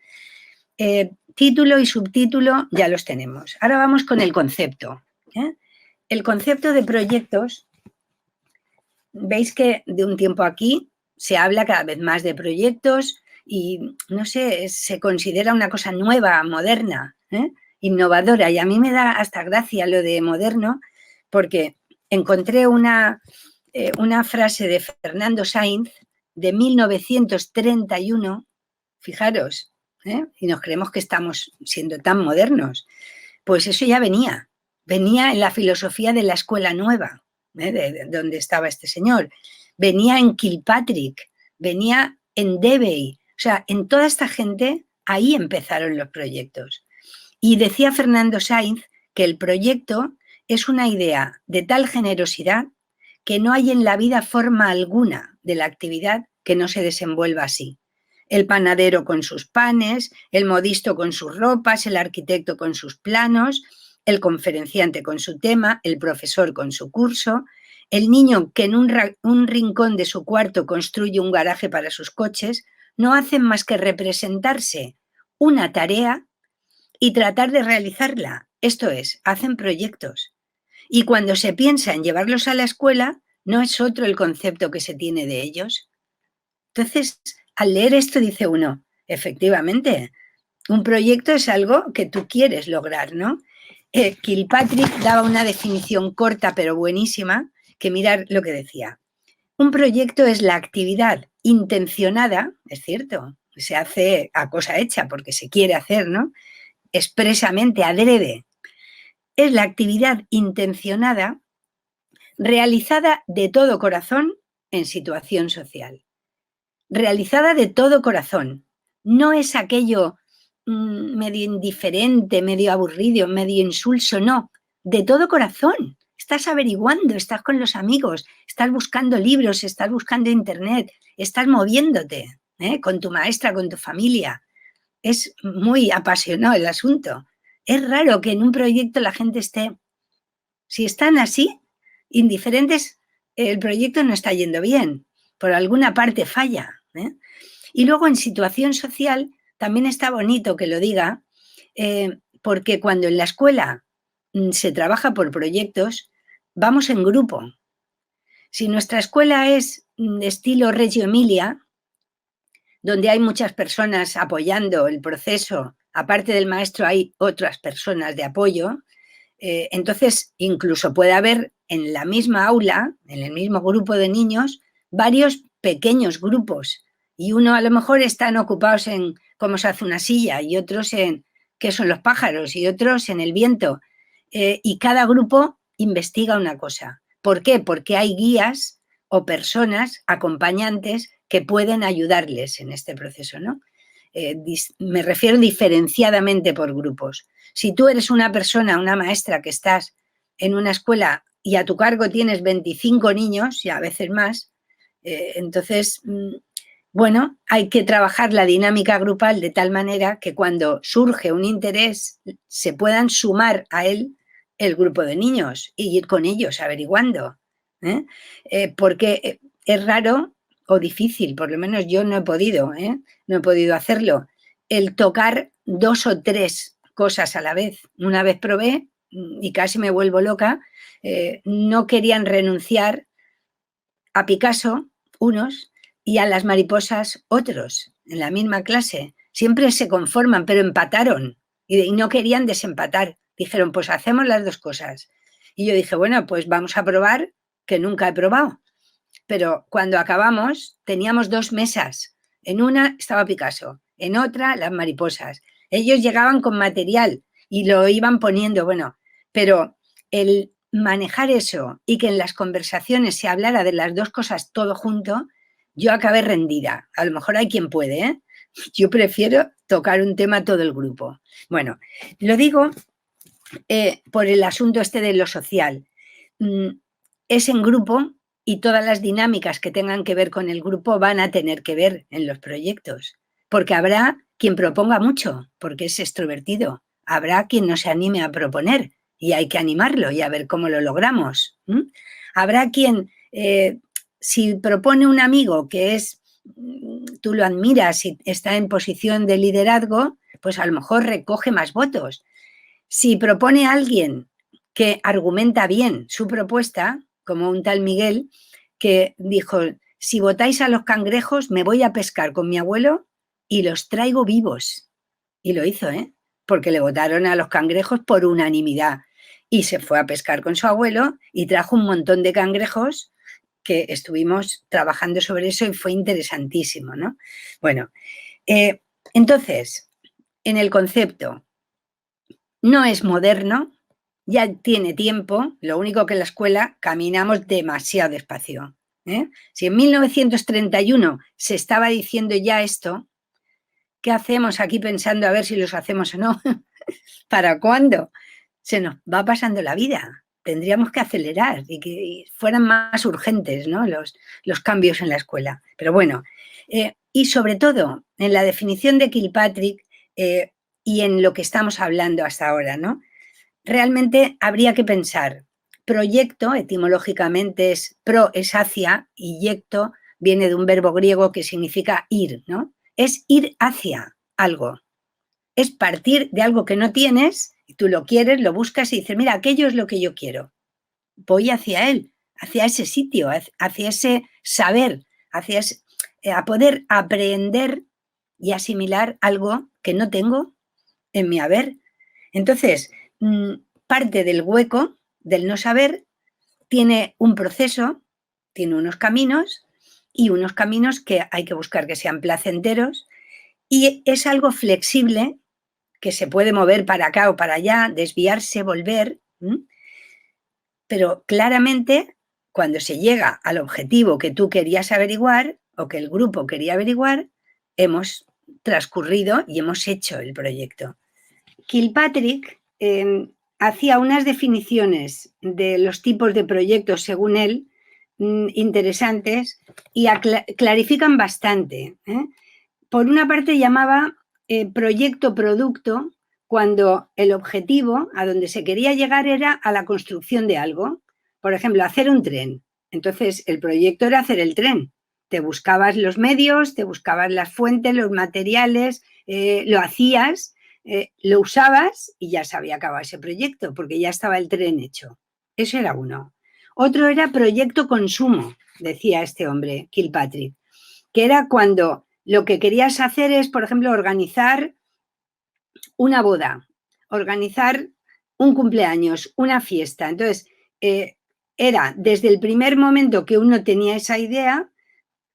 Título y subtítulo ya los tenemos. Ahora vamos con el concepto. El concepto de proyectos, veis que de un tiempo aquí se habla cada vez más de proyectos y, no sé, se considera una cosa nueva, moderna, innovadora. Y a mí me da hasta gracia lo de moderno, porque encontré una frase de Fernando Sainz de 1931, fijaros, y nos creemos que estamos siendo tan modernos. Pues eso ya venía en la filosofía de la escuela nueva, de donde estaba este señor, venía en Kilpatrick, venía en Debye, o sea, en toda esta gente, ahí empezaron los proyectos. Y decía Fernando Sainz que el proyecto es una idea de tal generosidad que no hay en la vida forma alguna de la actividad que no se desenvuelva así. El panadero con sus panes, el modisto con sus ropas, el arquitecto con sus planos, el conferenciante con su tema, el profesor con su curso, el niño que en un rincón de su cuarto construye un garaje para sus coches, no hacen más que representarse una tarea y tratar de realizarla. Esto es, hacen proyectos. Y cuando se piensa en llevarlos a la escuela, no es otro el concepto que se tiene de ellos. Entonces, al leer esto dice uno, efectivamente, un proyecto es algo que tú quieres lograr, ¿no? Kilpatrick daba una definición corta pero buenísima, que mirar lo que decía. Un proyecto es la actividad intencionada, es cierto, se hace a cosa hecha porque se quiere hacer, ¿no? Expresamente, adrede. Es la actividad intencionada realizada de todo corazón en situación social. Realizada de todo corazón. No es aquello medio indiferente, medio aburrido, medio insulso, no. De todo corazón. Estás averiguando, estás con los amigos, estás buscando libros, estás buscando internet, estás moviéndote con tu maestra, con tu familia. Es muy apasionado el asunto. Es raro que en un proyecto la gente esté, si están así, indiferentes, el proyecto no está yendo bien, por alguna parte falla. Y luego en situación social también está bonito que lo diga, porque cuando en la escuela se trabaja por proyectos, vamos en grupo. Si nuestra escuela es de estilo Reggio Emilia, donde hay muchas personas apoyando el proceso, aparte del maestro hay otras personas de apoyo, entonces incluso puede haber en la misma aula, en el mismo grupo de niños, varios pequeños grupos y uno a lo mejor están ocupados en cómo se hace una silla y otros en qué son los pájaros y otros en el viento. Y cada grupo investiga una cosa. ¿Por qué? Porque hay guías o personas acompañantes que pueden ayudarles en este proceso, ¿no? Me refiero diferenciadamente por grupos. Si tú eres una persona, una maestra que estás en una escuela y a tu cargo tienes 25 niños y a veces más, entonces, bueno, hay que trabajar la dinámica grupal de tal manera que cuando surge un interés se puedan sumar a él el grupo de niños y ir con ellos averiguando. Porque es raro o difícil, por lo menos yo no he podido hacerlo, el tocar 2 o 3 cosas a la vez. Una vez probé y casi me vuelvo loca, no querían renunciar a Picasso unos y a las mariposas otros en la misma clase. Siempre se conforman, pero empataron y no querían desempatar. Dijeron, pues hacemos las dos cosas. Y yo dije, bueno, pues vamos a probar, que nunca he probado. Pero cuando acabamos teníamos 2 mesas. En una estaba Picasso, en otra las mariposas. Ellos llegaban con material y lo iban poniendo, bueno, pero el manejar eso y que en las conversaciones se hablara de las dos cosas todo junto, yo acabé rendida. A lo mejor hay quien puede, ¿eh? Yo prefiero tocar un tema todo el grupo. Bueno, lo digo por el asunto este de lo social. Es en grupo y todas las dinámicas que tengan que ver con el grupo van a tener que ver en los proyectos, porque habrá quien proponga mucho, porque es extrovertido, habrá quien no se anime a proponer y hay que animarlo y a ver cómo lo logramos. Habrá quien, si propone un amigo que es, tú lo admiras y está en posición de liderazgo, pues a lo mejor recoge más votos. Si propone a alguien que argumenta bien su propuesta, como un tal Miguel, que dijo, si votáis a los cangrejos, me voy a pescar con mi abuelo y los traigo vivos. Y lo hizo, porque le votaron a los cangrejos por unanimidad. Y se fue a pescar con su abuelo y trajo un montón de cangrejos que estuvimos trabajando sobre eso y fue interesantísimo, ¿no? Bueno, entonces, en el concepto, no es moderno, ya tiene tiempo, lo único que en la escuela caminamos demasiado despacio. Si en 1931 se estaba diciendo ya esto, ¿qué hacemos aquí pensando a ver si los hacemos o no? ¿Para cuándo? Se nos va pasando la vida. Tendríamos que acelerar y que fueran más urgentes, ¿no? los cambios en la escuela. Pero bueno, y sobre todo en la definición de Kilpatrick y en lo que estamos hablando hasta ahora, ¿no? Realmente habría que pensar, proyecto etimológicamente es pro, es hacia, y yecto viene de un verbo griego que significa ir, ¿no? Es ir hacia algo. Es partir de algo que no tienes, y tú lo quieres, lo buscas y dices, mira, aquello es lo que yo quiero. Voy hacia él, hacia ese sitio, hacia ese saber, a poder aprender y asimilar algo que no tengo en mi haber. Entonces, parte del hueco, del no saber, tiene un proceso, tiene unos caminos y unos caminos que hay que buscar que sean placenteros y es algo flexible que se puede mover para acá o para allá, desviarse, volver, pero claramente cuando se llega al objetivo que tú querías averiguar o que el grupo quería averiguar, hemos transcurrido y hemos hecho el proyecto. Kilpatrick hacía unas definiciones de los tipos de proyectos, según él, interesantes y clarifican bastante. Por una parte llamaba proyecto-producto cuando el objetivo a donde se quería llegar era a la construcción de algo. Por ejemplo, hacer un tren. Entonces, el proyecto era hacer el tren. Te buscabas los medios, te buscabas las fuentes, los materiales, lo hacías, lo usabas y ya se había acabado ese proyecto porque ya estaba el tren hecho. Eso era uno. Otro era proyecto consumo, decía este hombre, Kilpatrick, que era cuando lo que querías hacer es, por ejemplo, organizar una boda, organizar un cumpleaños, una fiesta. Entonces, era desde el primer momento que uno tenía esa idea,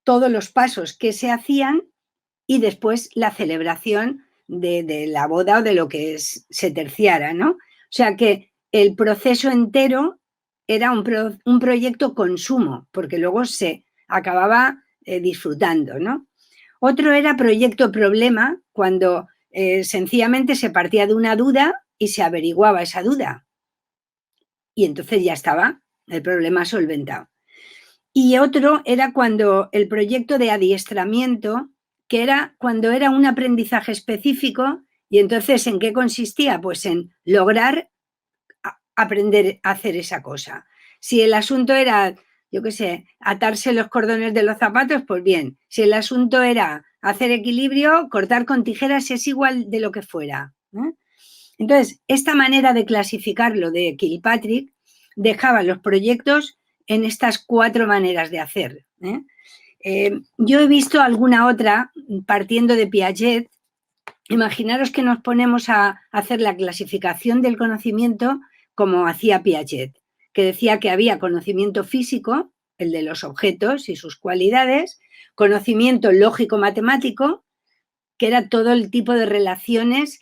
todos los pasos que se hacían y después la celebración de la boda o de lo que se terciara, ¿no? O sea que el proceso entero era un proyecto consumo, porque luego se acababa disfrutando, ¿no? Otro era proyecto problema, cuando sencillamente se partía de una duda y se averiguaba esa duda. Y entonces ya estaba el problema solventado. Y otro era cuando el proyecto de adiestramiento, que era cuando era un aprendizaje específico, y entonces ¿en qué consistía? Pues en lograr aprender a hacer esa cosa. Si el asunto era, yo qué sé, atarse los cordones de los zapatos, pues bien. Si el asunto era hacer equilibrio, cortar con tijeras, es igual de lo que fuera, ¿eh? Entonces, esta manera de clasificarlo de Kilpatrick dejaba los proyectos en estas 4 maneras de hacer, ¿eh? Yo he visto alguna otra partiendo de Piaget. Imaginaros que nos ponemos a hacer la clasificación del conocimiento como hacía Piaget, que decía que había conocimiento físico, el de los objetos y sus cualidades, conocimiento lógico-matemático, que era todo el tipo de relaciones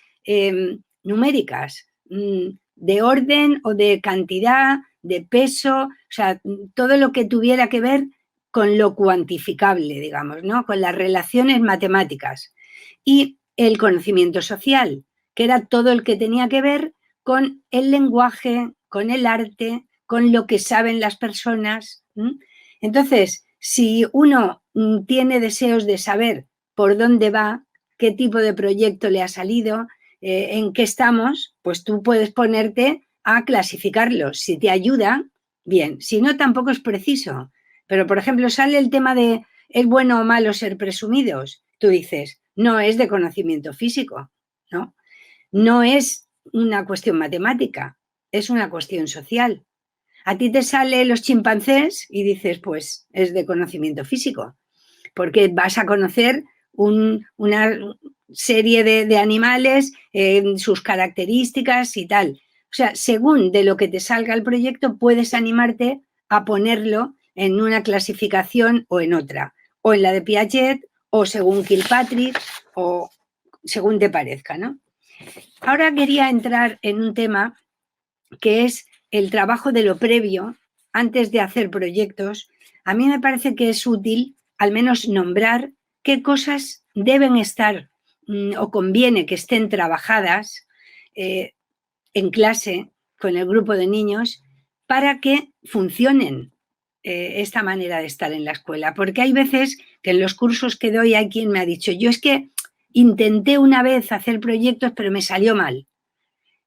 numéricas, de orden o de cantidad, de peso, o sea, todo lo que tuviera que ver con lo cuantificable, digamos, ¿no? Con las relaciones matemáticas. Y el conocimiento social, que era todo el que tenía que ver con el lenguaje, con el arte, con lo que saben las personas. Entonces, si uno tiene deseos de saber por dónde va, qué tipo de proyecto le ha salido, en qué estamos, pues tú puedes ponerte a clasificarlos. Si te ayuda, bien. Si no, tampoco es preciso. Pero, por ejemplo, sale el tema de ¿es bueno o malo ser presumidos? Tú dices, no es de conocimiento físico, ¿no? No es una cuestión matemática, es una cuestión social. A ti te sale los chimpancés y dices, pues es de conocimiento físico, porque vas a conocer una serie de animales, sus características y tal. O sea, según de lo que te salga el proyecto, puedes animarte a ponerlo en una clasificación o en otra, o en la de Piaget, o según Kilpatrick, o según te parezca, ¿no? Ahora quería entrar en un tema que es el trabajo de lo previo antes de hacer proyectos. A mí me parece que es útil al menos nombrar qué cosas deben estar o conviene que estén trabajadas en clase con el grupo de niños para que funcionen esta manera de estar en la escuela. Porque hay veces que en los cursos que doy hay quien me ha dicho, yo es que intenté una vez hacer proyectos pero me salió mal.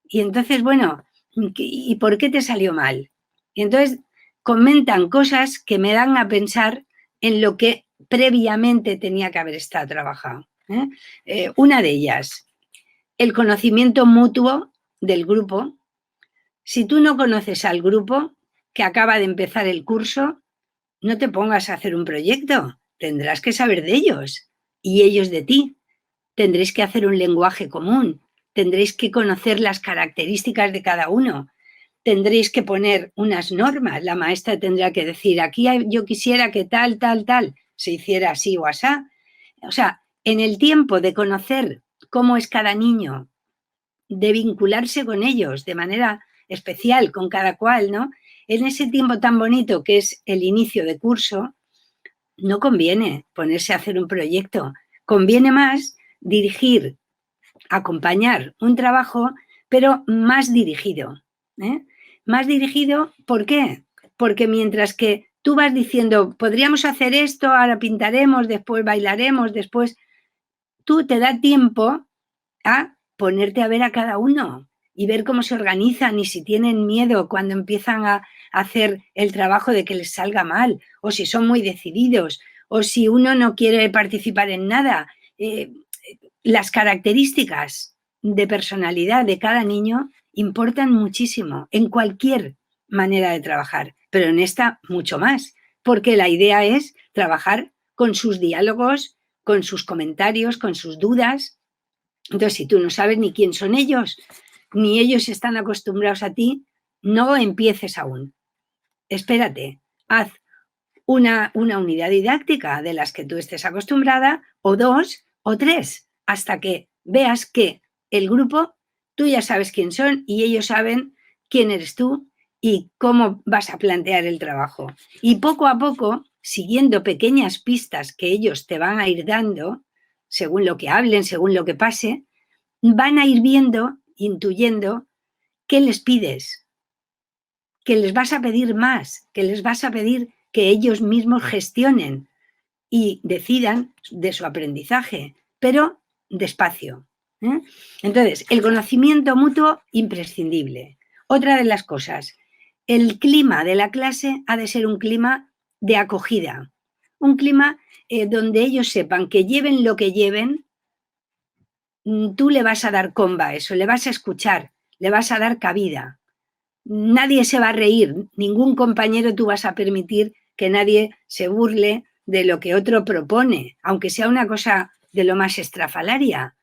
Y entonces, bueno, ¿y por qué te salió mal? Y entonces comentan cosas que me dan a pensar en lo que previamente tenía que haber estado trabajado. Una de ellas, el conocimiento mutuo del grupo. Si tú no conoces al grupo que acaba de empezar el curso, no te pongas a hacer un proyecto. Tendrás que saber de ellos y ellos de ti. Tendréis que hacer un lenguaje común. Tendréis que conocer las características de cada uno. Tendréis que poner unas normas. La maestra tendrá que decir, aquí yo quisiera que tal, tal, tal, se hiciera así o asá. O sea, en el tiempo de conocer cómo es cada niño, de vincularse con ellos de manera especial, con cada cual, ¿no? En ese tiempo tan bonito que es el inicio de curso, no conviene ponerse a hacer un proyecto. Conviene más dirigir, acompañar un trabajo, pero más dirigido. Más dirigido, ¿por qué? Porque mientras que tú vas diciendo, podríamos hacer esto, ahora pintaremos, después bailaremos, después, tú te da tiempo a ponerte a ver a cada uno y ver cómo se organizan y si tienen miedo cuando empiezan a hacer el trabajo de que les salga mal, o si son muy decididos, o si uno no quiere participar en nada. Las características de personalidad de cada niño importan muchísimo en cualquier manera de trabajar, pero en esta mucho más, porque la idea es trabajar con sus diálogos, con sus comentarios, con sus dudas. Entonces, si tú no sabes ni quién son ellos, ni ellos están acostumbrados a ti, no empieces aún. Espérate, haz una unidad didáctica de las que tú estés acostumbrada, o 2 o 3, hasta que veas que el grupo, tú ya sabes quién son y ellos saben quién eres tú y cómo vas a plantear el trabajo. Y poco a poco, siguiendo pequeñas pistas que ellos te van a ir dando, según lo que hablen, según lo que pase, van a ir viendo, intuyendo qué les pides, que les vas a pedir más, que les vas a pedir que ellos mismos gestionen y decidan de su aprendizaje, pero despacio. Entonces, el conocimiento mutuo, imprescindible. Otra de las cosas, el clima de la clase ha de ser un clima de acogida, un clima donde ellos sepan que lleven lo que lleven, tú le vas a dar comba a eso, le vas a escuchar, le vas a dar cabida. Nadie se va a reír, ningún compañero tú vas a permitir que nadie se burle de lo que otro propone, aunque sea una cosa de lo más estrafalaria.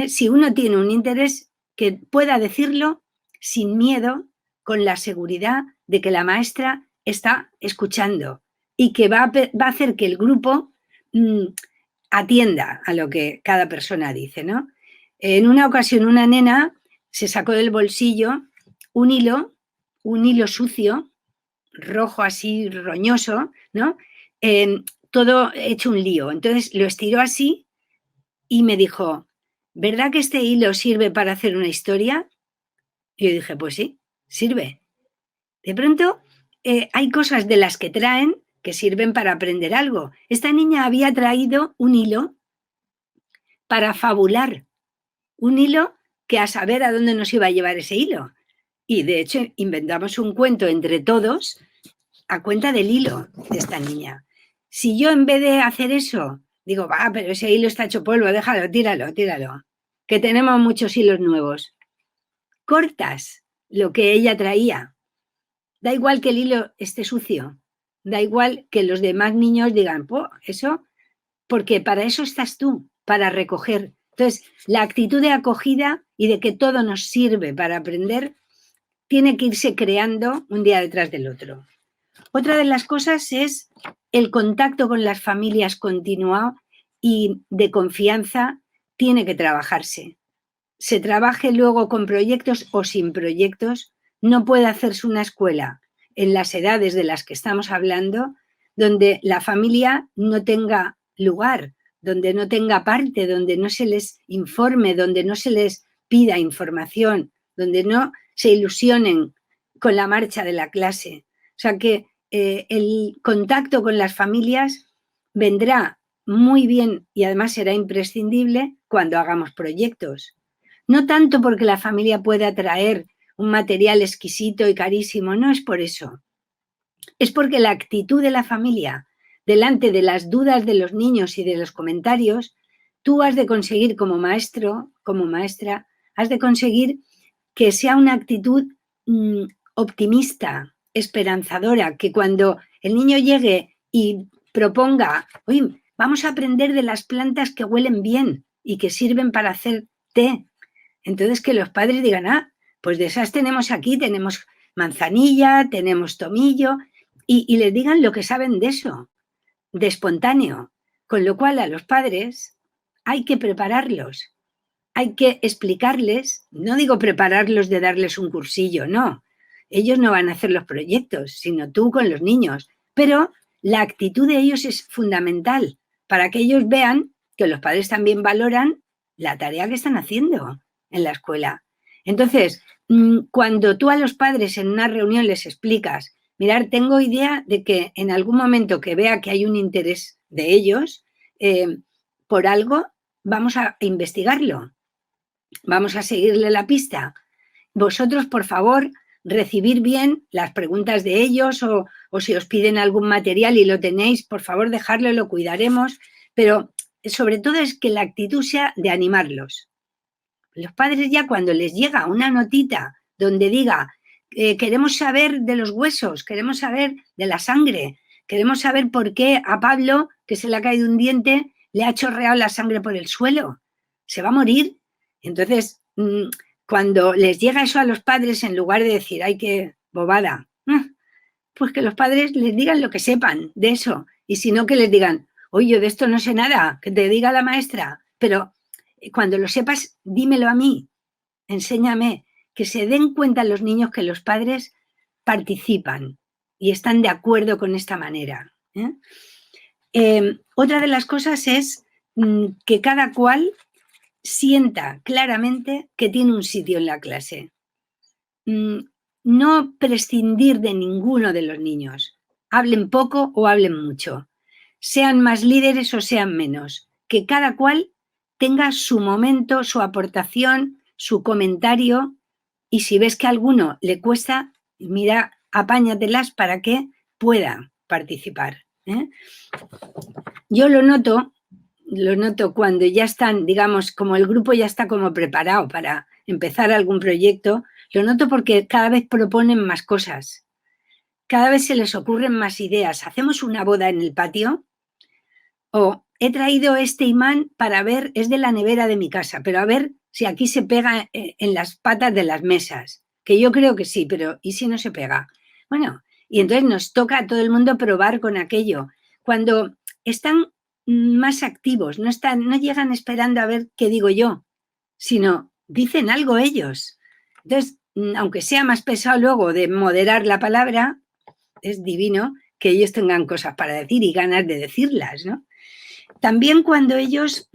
Si uno tiene un interés, que pueda decirlo sin miedo, con la seguridad de que la maestra está escuchando y que va a hacer que el grupo atienda a lo que cada persona dice, ¿no? En una ocasión una nena se sacó del bolsillo un hilo sucio, rojo así, roñoso, ¿no? Todo hecho un lío. Entonces lo estiró así y me dijo, ¿verdad que este hilo sirve para hacer una historia? Y yo dije, pues sí, sirve. De pronto hay cosas de las que traen que sirven para aprender algo. Esta niña había traído un hilo para fabular, un hilo que a saber a dónde nos iba a llevar ese hilo. Y de hecho inventamos un cuento entre todos a cuenta del hilo de esta niña. Si yo en vez de hacer eso, digo, va, pero ese hilo está hecho polvo, déjalo, tíralo, que tenemos muchos hilos nuevos. Cortas lo que ella traía. Da igual que el hilo esté sucio, da igual que los demás niños digan, eso, porque para eso estás tú, para recoger. Entonces, la actitud de acogida y de que todo nos sirve para aprender tiene que irse creando un día detrás del otro. Otra de las cosas es el contacto con las familias continuado y de confianza tiene que trabajarse. Se trabaje luego con proyectos o sin proyectos, no puede hacerse una escuela en las edades de las que estamos hablando donde la familia no tenga lugar, donde no tenga parte, donde no se les informe, donde no se les pida información, donde no se ilusionen con la marcha de la clase. O sea que el contacto con las familias vendrá muy bien y además será imprescindible cuando hagamos proyectos. No tanto porque la familia pueda traer un material exquisito y carísimo, no es por eso. Es porque la actitud de la familia delante de las dudas de los niños y de los comentarios, tú has de conseguir como maestro, como maestra, has de conseguir que sea una actitud optimista, esperanzadora, que cuando el niño llegue y proponga, oye, vamos a aprender de las plantas que huelen bien y que sirven para hacer té. Entonces que los padres digan, pues de esas tenemos aquí, tenemos manzanilla, tenemos tomillo, y les digan lo que saben de eso, de espontáneo. Con lo cual a los padres hay que prepararlos, hay que explicarles, no digo prepararlos de darles un cursillo, no. Ellos no van a hacer los proyectos, sino tú con los niños. Pero la actitud de ellos es fundamental para que ellos vean que los padres también valoran la tarea que están haciendo en la escuela. Entonces, cuando tú a los padres en una reunión les explicas, mirar, tengo idea de que en algún momento que vea que hay un interés de ellos por algo, vamos a investigarlo. Vamos a seguirle la pista. Vosotros, por favor, recibir bien las preguntas de ellos o si os piden algún material y lo tenéis, por favor, dejarlo, lo cuidaremos. Pero sobre todo es que la actitud sea de animarlos. Los padres ya cuando les llega una notita donde diga queremos saber de los huesos, queremos saber de la sangre, queremos saber por qué a Pablo, que se le ha caído un diente, le ha chorreado la sangre por el suelo. Se va a morir. Entonces, cuando les llega eso a los padres, en lugar de decir, ¡ay, qué bobada! pues que los padres les digan lo que sepan de eso. Y si no, que les digan, oye, yo de esto no sé nada, que te diga la maestra, pero cuando lo sepas, dímelo a mí, enséñame, que se den cuenta los niños que los padres participan y están de acuerdo con esta manera. Otra de las cosas es que cada cual sienta claramente que tiene un sitio en la clase. No prescindir de ninguno de los niños, hablen poco o hablen mucho, sean más líderes o sean menos, que cada cual tenga su momento, su aportación, su comentario, y si ves que a alguno le cuesta, mira, apáñatelas para que pueda participar. Yo lo noto cuando ya están, digamos, como el grupo ya está como preparado para empezar algún proyecto, lo noto porque cada vez proponen más cosas, cada vez se les ocurren más ideas. ¿Hacemos una boda en el patio? O he traído este imán para ver, es de la nevera de mi casa, pero a ver si aquí se pega en las patas de las mesas, que yo creo que sí, pero ¿y si no se pega? Bueno, y entonces nos toca a todo el mundo probar con aquello. Cuando están más activos, no llegan esperando a ver qué digo yo, sino dicen algo ellos. Entonces, aunque sea más pesado luego de moderar la palabra, es divino que ellos tengan cosas para decir y ganas de decirlas, ¿no? También cuando ellos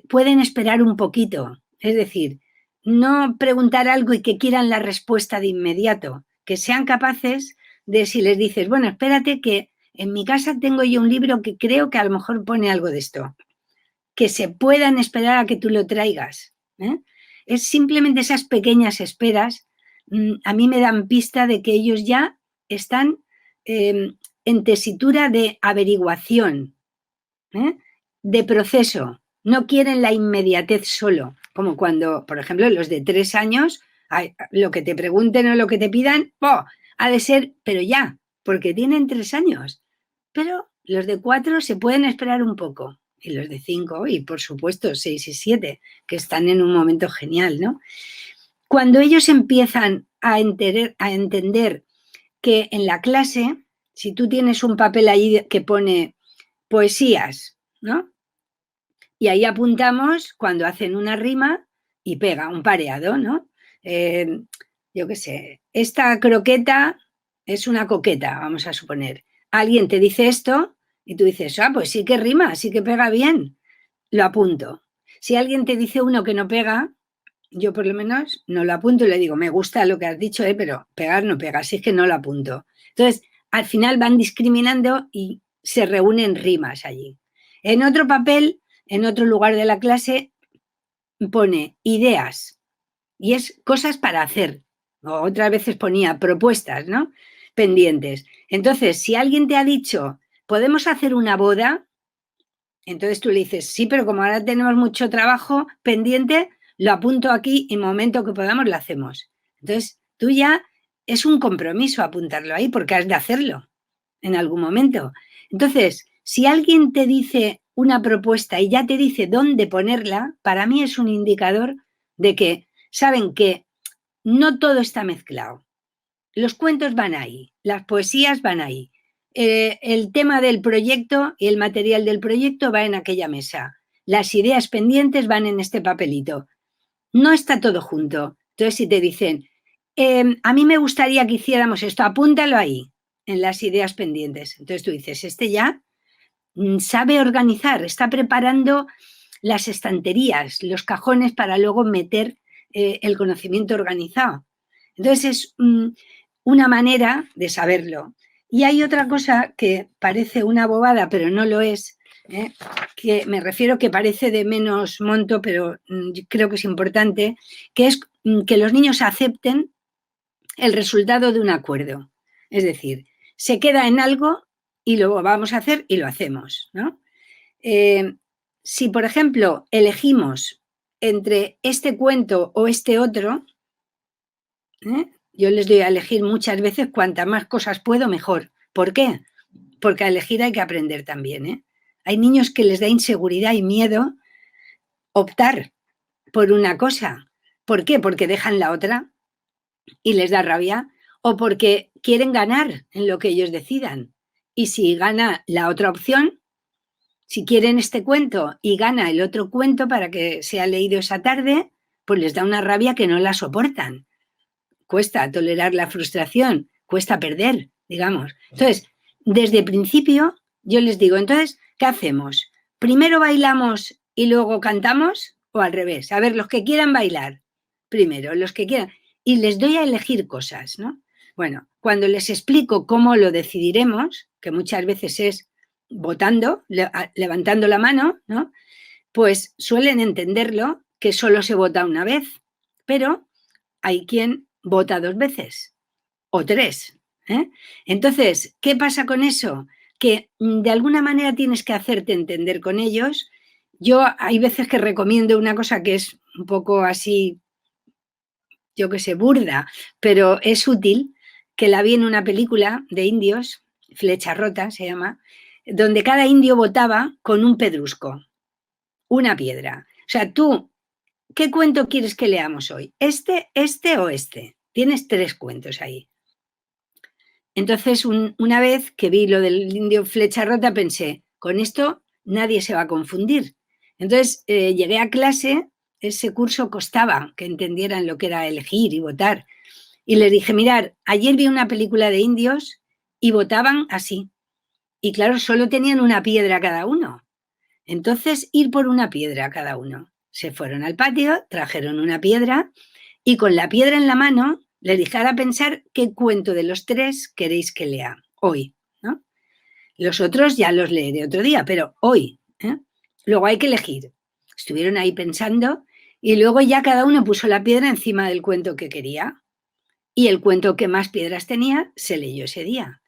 pueden esperar un poquito, es decir, no preguntar algo y que quieran la respuesta de inmediato, que sean capaces de, si les dices, bueno, espérate que en mi casa tengo yo un libro que creo que a lo mejor pone algo de esto, que se puedan esperar a que tú lo traigas. Es simplemente esas pequeñas esperas, a mí me dan pista de que ellos ya están en tesitura de averiguación, de proceso. No quieren la inmediatez solo, como cuando, por ejemplo, los de 3 años, lo que te pregunten o lo que te pidan, ha de ser, pero ya, porque tienen 3 años. Pero los de 4 se pueden esperar un poco, y los de 5, y por supuesto 6 y 7, que están en un momento genial, ¿no? Cuando ellos empiezan a entender que en la clase, si tú tienes un papel ahí que pone poesías, ¿no? Y ahí apuntamos cuando hacen una rima y pega un pareado, ¿no? Yo qué sé, esta croqueta es una coqueta, vamos a suponer. Alguien te dice esto y tú dices, pues sí que rima, sí que pega bien. Lo apunto. Si alguien te dice uno que no pega, yo por lo menos no lo apunto y le digo, me gusta lo que has dicho, pero pegar no pega, así es que no lo apunto. Entonces, al final van discriminando y se reúnen rimas allí. En otro papel, en otro lugar de la clase, pone ideas y es cosas para hacer. O otras veces ponía propuestas, ¿no? Pendientes. Entonces, si alguien te ha dicho, ¿podemos hacer una boda? Entonces tú le dices, sí, pero como ahora tenemos mucho trabajo pendiente, lo apunto aquí y en el momento que podamos lo hacemos. Entonces tú ya es un compromiso apuntarlo ahí porque has de hacerlo en algún momento. Entonces, si alguien te dice una propuesta y ya te dice dónde ponerla, para mí es un indicador de que saben que no todo está mezclado. Los cuentos van ahí, las poesías van ahí. El tema del proyecto y el material del proyecto va en aquella mesa. Las ideas pendientes van en este papelito. No está todo junto. Entonces, si te dicen, a mí me gustaría que hiciéramos esto, apúntalo ahí, en las ideas pendientes. Entonces tú dices, este ya sabe organizar, está preparando las estanterías, los cajones para luego meter el conocimiento organizado. Entonces es una manera de saberlo. Y hay otra cosa que parece una bobada, pero no lo es, que me refiero que parece de menos monto, pero creo que es importante, que es que los niños acepten el resultado de un acuerdo. Es decir, se queda en algo y lo vamos a hacer y lo hacemos, ¿no? Si, por ejemplo, elegimos entre este cuento o este otro, yo les doy a elegir muchas veces, cuantas más cosas puedo, mejor. ¿Por qué? Porque a elegir hay que aprender también. Hay niños que les da inseguridad y miedo optar por una cosa. ¿Por qué? Porque dejan la otra y les da rabia. o porque quieren ganar en lo que ellos decidan. Y si gana la otra opción, si quieren este cuento y gana el otro cuento para que sea leído esa tarde, pues les da una rabia que no la soportan. Cuesta tolerar la frustración, cuesta perder, digamos. Entonces, desde el principio yo les digo, entonces, ¿qué hacemos? ¿Primero bailamos y luego cantamos o al revés? A ver, los que quieran bailar, primero, los que quieran. Y les doy a elegir cosas, ¿no? Bueno, cuando les explico cómo lo decidiremos, que muchas veces es votando, levantando la mano, ¿no? Pues suelen entenderlo que solo se vota una vez, pero hay quien vota 2 veces o 3. Entonces, ¿qué pasa con eso? Que de alguna manera tienes que hacerte entender con ellos. Yo hay veces que recomiendo una cosa que es un poco así, yo qué sé, burda, pero es útil, que la vi en una película de indios, Flecha Rota se llama, donde cada indio votaba con un pedrusco, una piedra. O sea, tú, ¿qué cuento quieres que leamos hoy? ¿Este, este o este? Tienes 3 cuentos ahí. Entonces, una vez que vi lo del indio Flecha Rota, pensé, con esto nadie se va a confundir. Entonces, llegué a clase, ese curso costaba que entendieran lo que era elegir y votar. Y les dije, mirad, ayer vi una película de indios y votaban así. Y claro, solo tenían una piedra cada uno. Entonces, ir por una piedra cada uno. Se fueron al patio, trajeron una piedra y con la piedra en la mano les dije, ahora pensar qué cuento de los 3 queréis que lea hoy, ¿no? Los otros ya los leeré otro día, pero hoy, ¿eh? Luego hay que elegir. Estuvieron ahí pensando y luego ya cada uno puso la piedra encima del cuento que quería y el cuento que más piedras tenía se leyó ese día.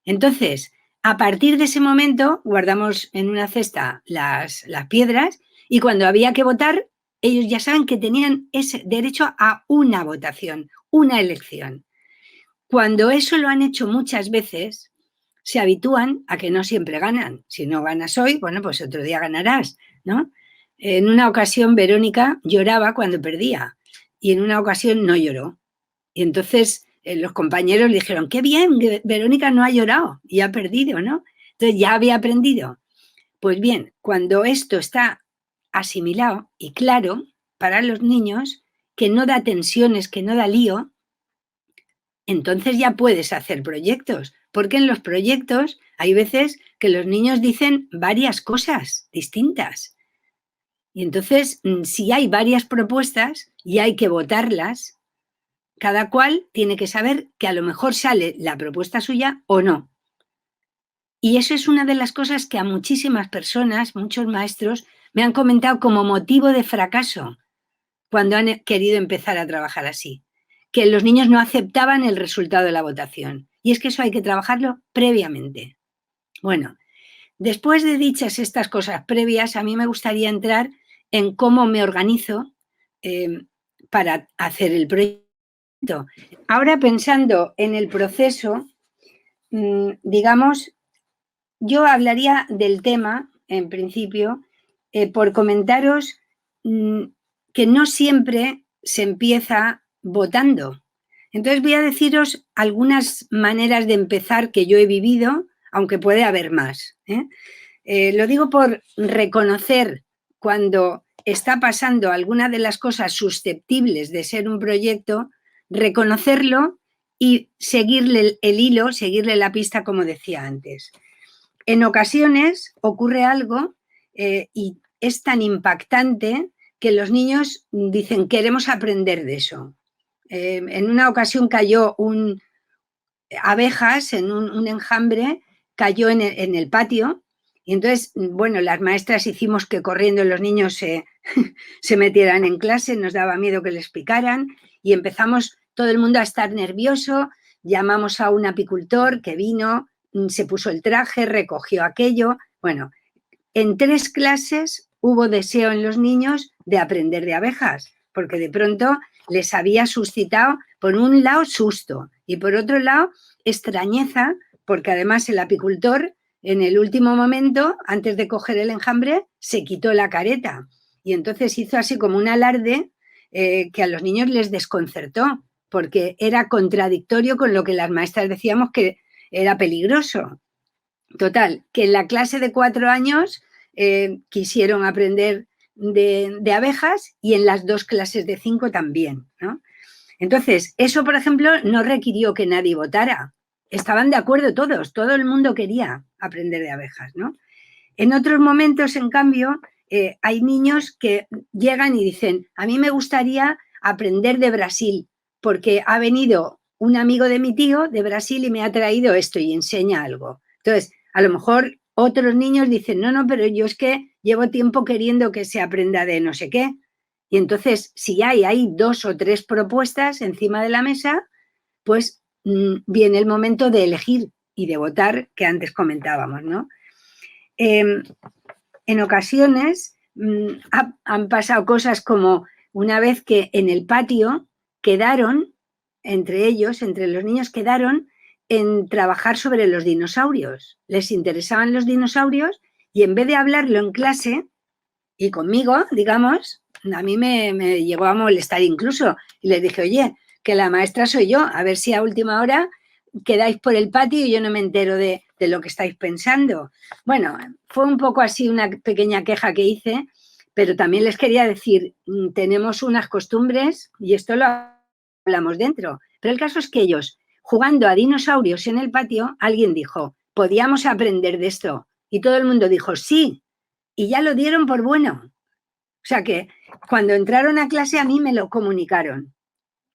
Entonces, a partir de ese momento, guardamos en una cesta las piedras y cuando había que votar, ellos ya saben que tenían ese derecho a una votación, una elección. Cuando eso lo han hecho muchas veces, se habitúan a que no siempre ganan. Si no ganas hoy, bueno, pues otro día ganarás, ¿no? En una ocasión, Verónica lloraba cuando perdía y en una ocasión no lloró. Y entonces los compañeros le dijeron, qué bien, Verónica no ha llorado y ha perdido, ¿no? Entonces ya había aprendido. Pues bien, cuando esto está asimilado y claro para los niños, que no da tensiones, que no da lío, entonces ya puedes hacer proyectos. Porque en los proyectos hay veces que los niños dicen varias cosas distintas. Y entonces, si hay varias propuestas y hay que votarlas, cada cual tiene que saber que a lo mejor sale la propuesta suya o no. Y eso es una de las cosas que a muchísimas personas, muchos maestros, me han comentado como motivo de fracaso cuando han querido empezar a trabajar así. Que los niños no aceptaban el resultado de la votación. Y es que eso hay que trabajarlo previamente. Bueno, después de dichas estas cosas previas, a mí me gustaría entrar en cómo me organizo para hacer el proyecto. Ahora pensando en el proceso, digamos, yo hablaría del tema, en principio, por comentaros que no siempre se empieza votando. Entonces voy a deciros algunas maneras de empezar que yo he vivido, aunque puede haber más. Lo digo por reconocer cuando está pasando alguna de las cosas susceptibles de ser un proyecto, reconocerlo y seguirle el hilo, seguirle la pista, como decía antes. En ocasiones ocurre algo y es tan impactante que los niños dicen, queremos aprender de eso. En una ocasión cayó abejas en un enjambre, cayó en el patio y entonces, bueno, las maestras hicimos que corriendo los niños se metieran en clase, nos daba miedo que les picaran y empezamos todo el mundo a estar nervioso, llamamos a un apicultor que vino, se puso el traje, recogió aquello. Bueno, en 3 clases hubo deseo en los niños de aprender de abejas, porque de pronto les había suscitado, por un lado, susto y por otro lado, extrañeza, porque además el apicultor, en el último momento, antes de coger el enjambre, se quitó la careta y entonces hizo así como un alarde que a los niños les desconcertó, porque era contradictorio con lo que las maestras decíamos que era peligroso. Total, que en la clase de 4 años quisieron aprender de abejas y en las 2 clases de 5 también, ¿no? Entonces, eso, por ejemplo, no requirió que nadie votara. Estaban de acuerdo todos, todo el mundo quería aprender de abejas, ¿no? En otros momentos, en cambio, hay niños que llegan y dicen, a mí me gustaría aprender de Brasil, porque ha venido un amigo de mi tío de Brasil y me ha traído esto y enseña algo. Entonces, a lo mejor otros niños dicen, no, pero yo es que llevo tiempo queriendo que se aprenda de no sé qué. Y entonces, si hay 2 o 3 propuestas encima de la mesa, pues viene el momento de elegir y de votar, que antes comentábamos, ¿no? En ocasiones han pasado cosas como una vez que en el patio quedaron, entre ellos, entre los niños, quedaron en trabajar sobre los dinosaurios. Les interesaban los dinosaurios y en vez de hablarlo en clase y conmigo, digamos, a mí me llegó a molestar incluso. Y les dije, oye, que la maestra soy yo, a ver si a última hora quedáis por el patio y yo no me entero de lo que estáis pensando. Bueno, fue un poco así una pequeña queja que hice, pero también les quería decir, tenemos unas costumbres y esto lo hablamos dentro. Pero el caso es que ellos, jugando a dinosaurios en el patio, alguien dijo, podíamos aprender de esto. Y todo el mundo dijo, sí, y ya lo dieron por bueno. O sea que cuando entraron a clase a mí me lo comunicaron.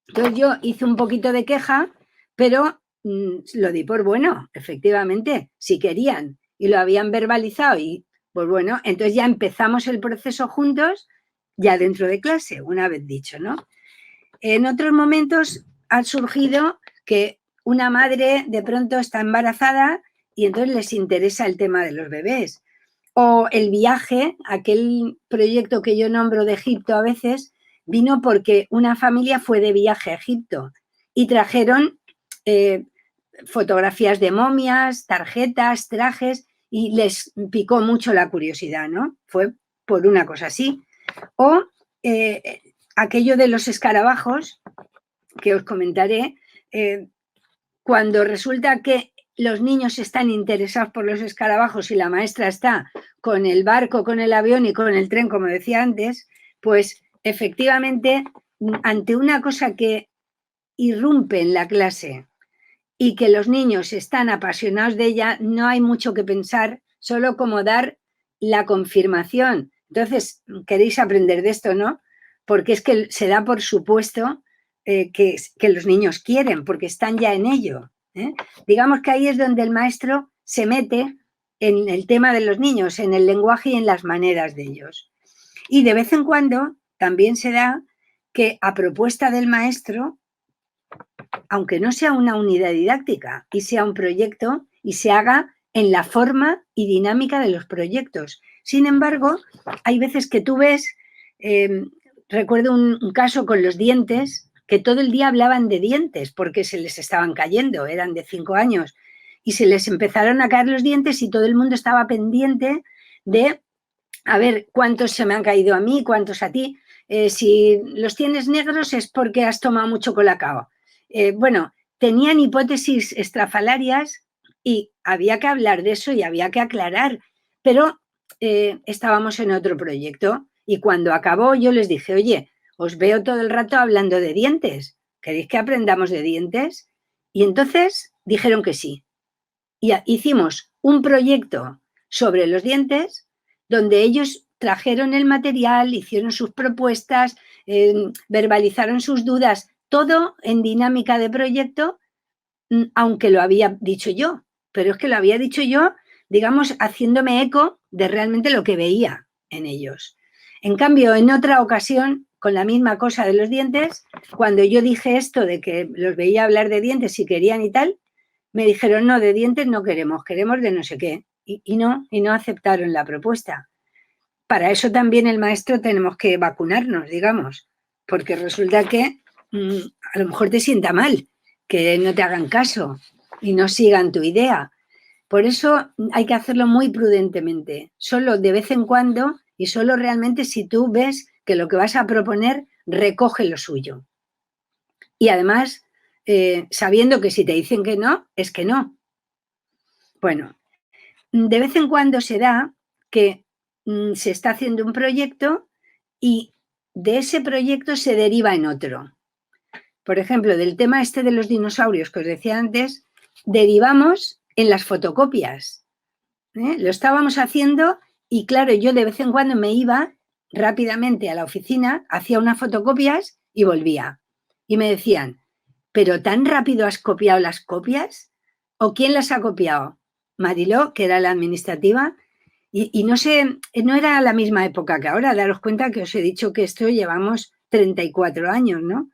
Entonces yo hice un poquito de queja, pero lo di por bueno, efectivamente, si querían y lo habían verbalizado y pues bueno, entonces ya empezamos el proceso juntos ya dentro de clase, una vez dicho, ¿no? En otros momentos ha surgido que una madre de pronto está embarazada y entonces les interesa el tema de los bebés. O el viaje, aquel proyecto que yo nombro de Egipto a veces, vino porque una familia fue de viaje a Egipto y trajeron fotografías de momias, tarjetas, trajes y les picó mucho la curiosidad, ¿no? Fue por una cosa así. O aquello de los escarabajos, que os comentaré, cuando resulta que los niños están interesados por los escarabajos y la maestra está con el barco, con el avión y con el tren, como decía antes, pues efectivamente, ante una cosa que irrumpe en la clase y que los niños están apasionados de ella, no hay mucho que pensar, solo como dar la confirmación. Entonces, queréis aprender de esto, ¿no? Porque es que se da por supuesto que los niños quieren, porque están ya en ello. Digamos que ahí es donde el maestro se mete en el tema de los niños, en el lenguaje y en las maneras de ellos. Y de vez en cuando también se da que a propuesta del maestro, aunque no sea una unidad didáctica y sea un proyecto y se haga en la forma y dinámica de los proyectos. Sin embargo, hay veces que tú ves, recuerdo un caso con los dientes, que todo el día hablaban de dientes porque se les estaban cayendo, eran de 5 años, y se les empezaron a caer los dientes y todo el mundo estaba pendiente de, a ver, cuántos se me han caído a mí, cuántos a ti. Si los tienes negros es porque has tomado mucho colacao. Bueno, tenían hipótesis estrafalarias y había que hablar de eso y había que aclarar, pero estábamos en otro proyecto y cuando acabó yo les dije, oye, os veo todo el rato hablando de dientes, ¿queréis que aprendamos de dientes? Y entonces dijeron que sí. Y hicimos un proyecto sobre los dientes donde ellos trajeron el material, hicieron sus propuestas, verbalizaron sus dudas, todo en dinámica de proyecto, aunque lo había dicho yo, pero es que lo había dicho yo, digamos, haciéndome eco de realmente lo que veía en ellos. En cambio, en otra ocasión, con la misma cosa de los dientes, cuando yo dije esto de que los veía hablar de dientes si querían y tal, me dijeron, no, de dientes no queremos, queremos de no sé qué. Y no aceptaron la propuesta. Para eso también el maestro tenemos que vacunarnos, digamos, porque resulta que a lo mejor te sienta mal que no te hagan caso y no sigan tu idea. Por eso hay que hacerlo muy prudentemente, solo de vez en cuando y solo realmente si tú ves que lo que vas a proponer recoge lo suyo. Y además, sabiendo que si te dicen que no, es que no. Bueno, de vez en cuando se da que se está haciendo un proyecto y de ese proyecto se deriva en otro. Por ejemplo, del tema este de los dinosaurios que os decía antes, derivamos en las fotocopias. Lo estábamos haciendo y claro, yo de vez en cuando me iba rápidamente a la oficina, hacía unas fotocopias y volvía. Y me decían, ¿pero tan rápido has copiado las copias? ¿O quién las ha copiado? Mariló, que era la administrativa, y no sé, no era la misma época que ahora. Daros cuenta que os he dicho que esto llevamos 34 años, ¿no?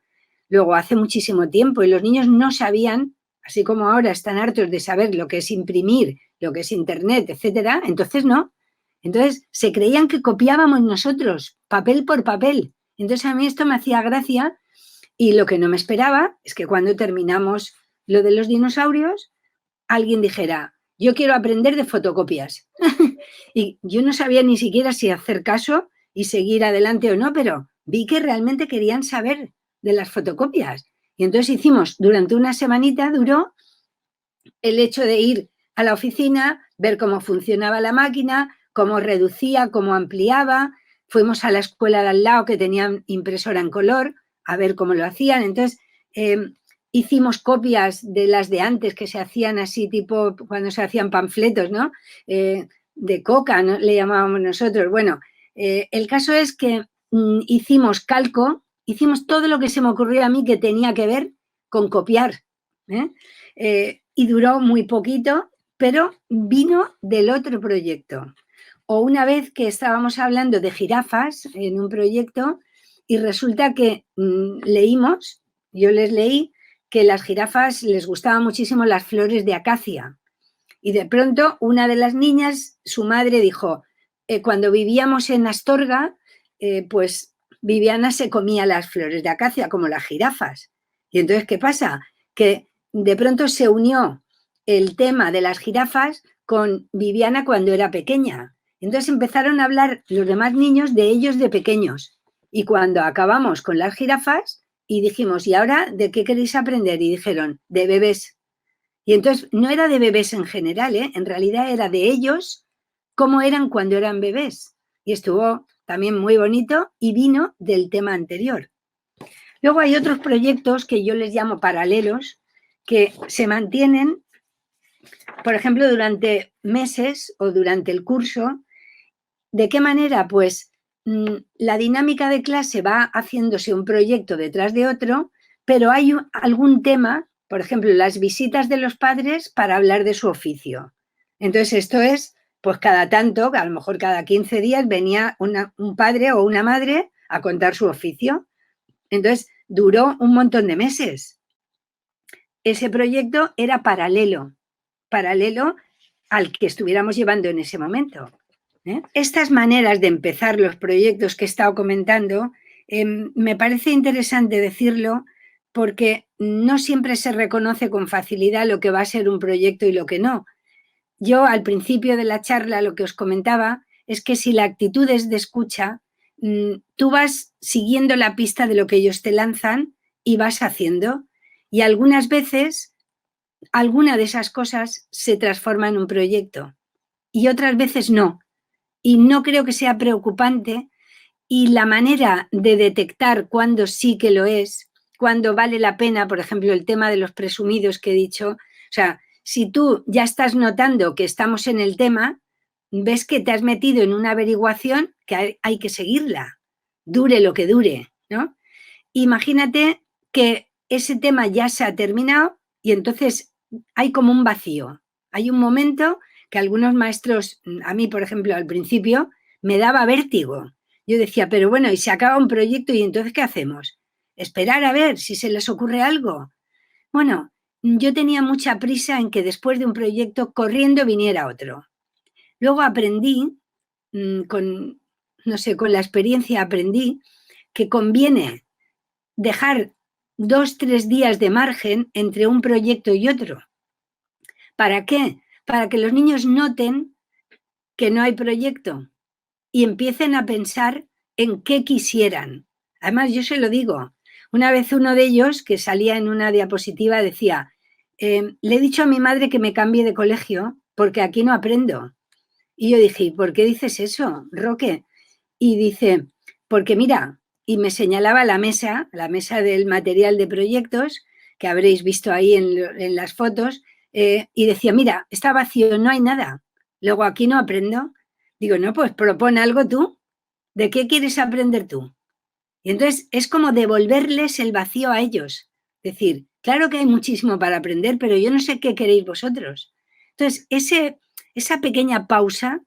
Luego, hace muchísimo tiempo, y los niños no sabían, así como ahora están hartos de saber lo que es imprimir, lo que es internet, etcétera, entonces no. Entonces se creían que copiábamos nosotros, papel por papel. Entonces a mí esto me hacía gracia y lo que no me esperaba es que cuando terminamos lo de los dinosaurios, alguien dijera, yo quiero aprender de fotocopias. Y yo no sabía ni siquiera si hacer caso y seguir adelante o no, pero vi que realmente querían saber de las fotocopias. Y entonces hicimos, durante una semanita duró el hecho de ir a la oficina, ver cómo funcionaba la máquina, cómo reducía, cómo ampliaba. Fuimos a la escuela de al lado que tenían impresora en color a ver cómo lo hacían. Entonces, hicimos copias de las de antes que se hacían así, tipo cuando se hacían panfletos, ¿no? De coca, ¿no? Le llamábamos nosotros. Bueno, el caso es que hicimos calco, hicimos todo lo que se me ocurrió a mí que tenía que ver con copiar. Y duró muy poquito, pero vino del otro proyecto. O una vez que estábamos hablando de jirafas en un proyecto y resulta que leímos, yo les leí, que las jirafas les gustaban muchísimo las flores de acacia. Y de pronto una de las niñas, su madre dijo, cuando vivíamos en Astorga, pues Viviana se comía las flores de acacia como las jirafas. Y entonces, ¿qué pasa? Que de pronto se unió el tema de las jirafas con Viviana cuando era pequeña. Entonces empezaron a hablar los demás niños de ellos de pequeños. Y cuando acabamos con las jirafas y dijimos, ¿y ahora de qué queréis aprender? Y dijeron, de bebés. Y entonces no era de bebés en general, en realidad era de ellos, cómo eran cuando eran bebés. Y estuvo también muy bonito y vino del tema anterior. Luego hay otros proyectos que yo les llamo paralelos, que se mantienen, por ejemplo, durante meses o durante el curso. ¿De qué manera? Pues la dinámica de clase va haciéndose un proyecto detrás de otro, pero hay algún tema, por ejemplo, las visitas de los padres para hablar de su oficio. Entonces, esto es, pues cada tanto, a lo mejor cada 15 días venía un padre o una madre a contar su oficio. Entonces, duró un montón de meses. Ese proyecto era paralelo al que estuviéramos llevando en ese momento. Estas maneras de empezar los proyectos que he estado comentando, me parece interesante decirlo porque no siempre se reconoce con facilidad lo que va a ser un proyecto y lo que no. Yo al principio de la charla lo que os comentaba es que si la actitud es de escucha, tú vas siguiendo la pista de lo que ellos te lanzan y vas haciendo. Y algunas veces, alguna de esas cosas se transforma en un proyecto y otras veces no. Y no creo que sea preocupante y la manera de detectar cuándo sí que lo es, cuándo vale la pena, por ejemplo, el tema de los presumidos que he dicho, o sea, si tú ya estás notando que estamos en el tema, ves que te has metido en una averiguación que hay que seguirla, dure lo que dure, ¿no? Imagínate que ese tema ya se ha terminado y entonces hay como un vacío. Hay un momento que algunos maestros, a mí, por ejemplo, al principio, me daba vértigo. Yo decía, pero bueno, y se acaba un proyecto y entonces, ¿qué hacemos? Esperar a ver si se les ocurre algo. Bueno, yo tenía mucha prisa en que después de un proyecto corriendo viniera otro. Luego aprendí, no sé, con la experiencia aprendí que conviene dejar 2, 3 días de margen entre un proyecto y otro. ¿Para qué? Para que los niños noten que no hay proyecto y empiecen a pensar en qué quisieran. Además, yo se lo digo, Una vez uno de ellos, que salía en una diapositiva, decía, le he dicho a mi madre que me cambie de colegio porque aquí no aprendo. Y yo dije, ¿por qué dices eso, Roque? Y dice, porque mira, y me señalaba la mesa del material de proyectos, que habréis visto ahí en las fotos, y decía, mira, está vacío, no hay nada. Luego aquí no aprendo. Digo, no, pues propon algo tú. ¿De qué quieres aprender tú? Y entonces es como devolverles el vacío a ellos. Decir, claro que hay muchísimo para aprender, pero yo no sé qué queréis vosotros. Entonces, esa pequeña pausa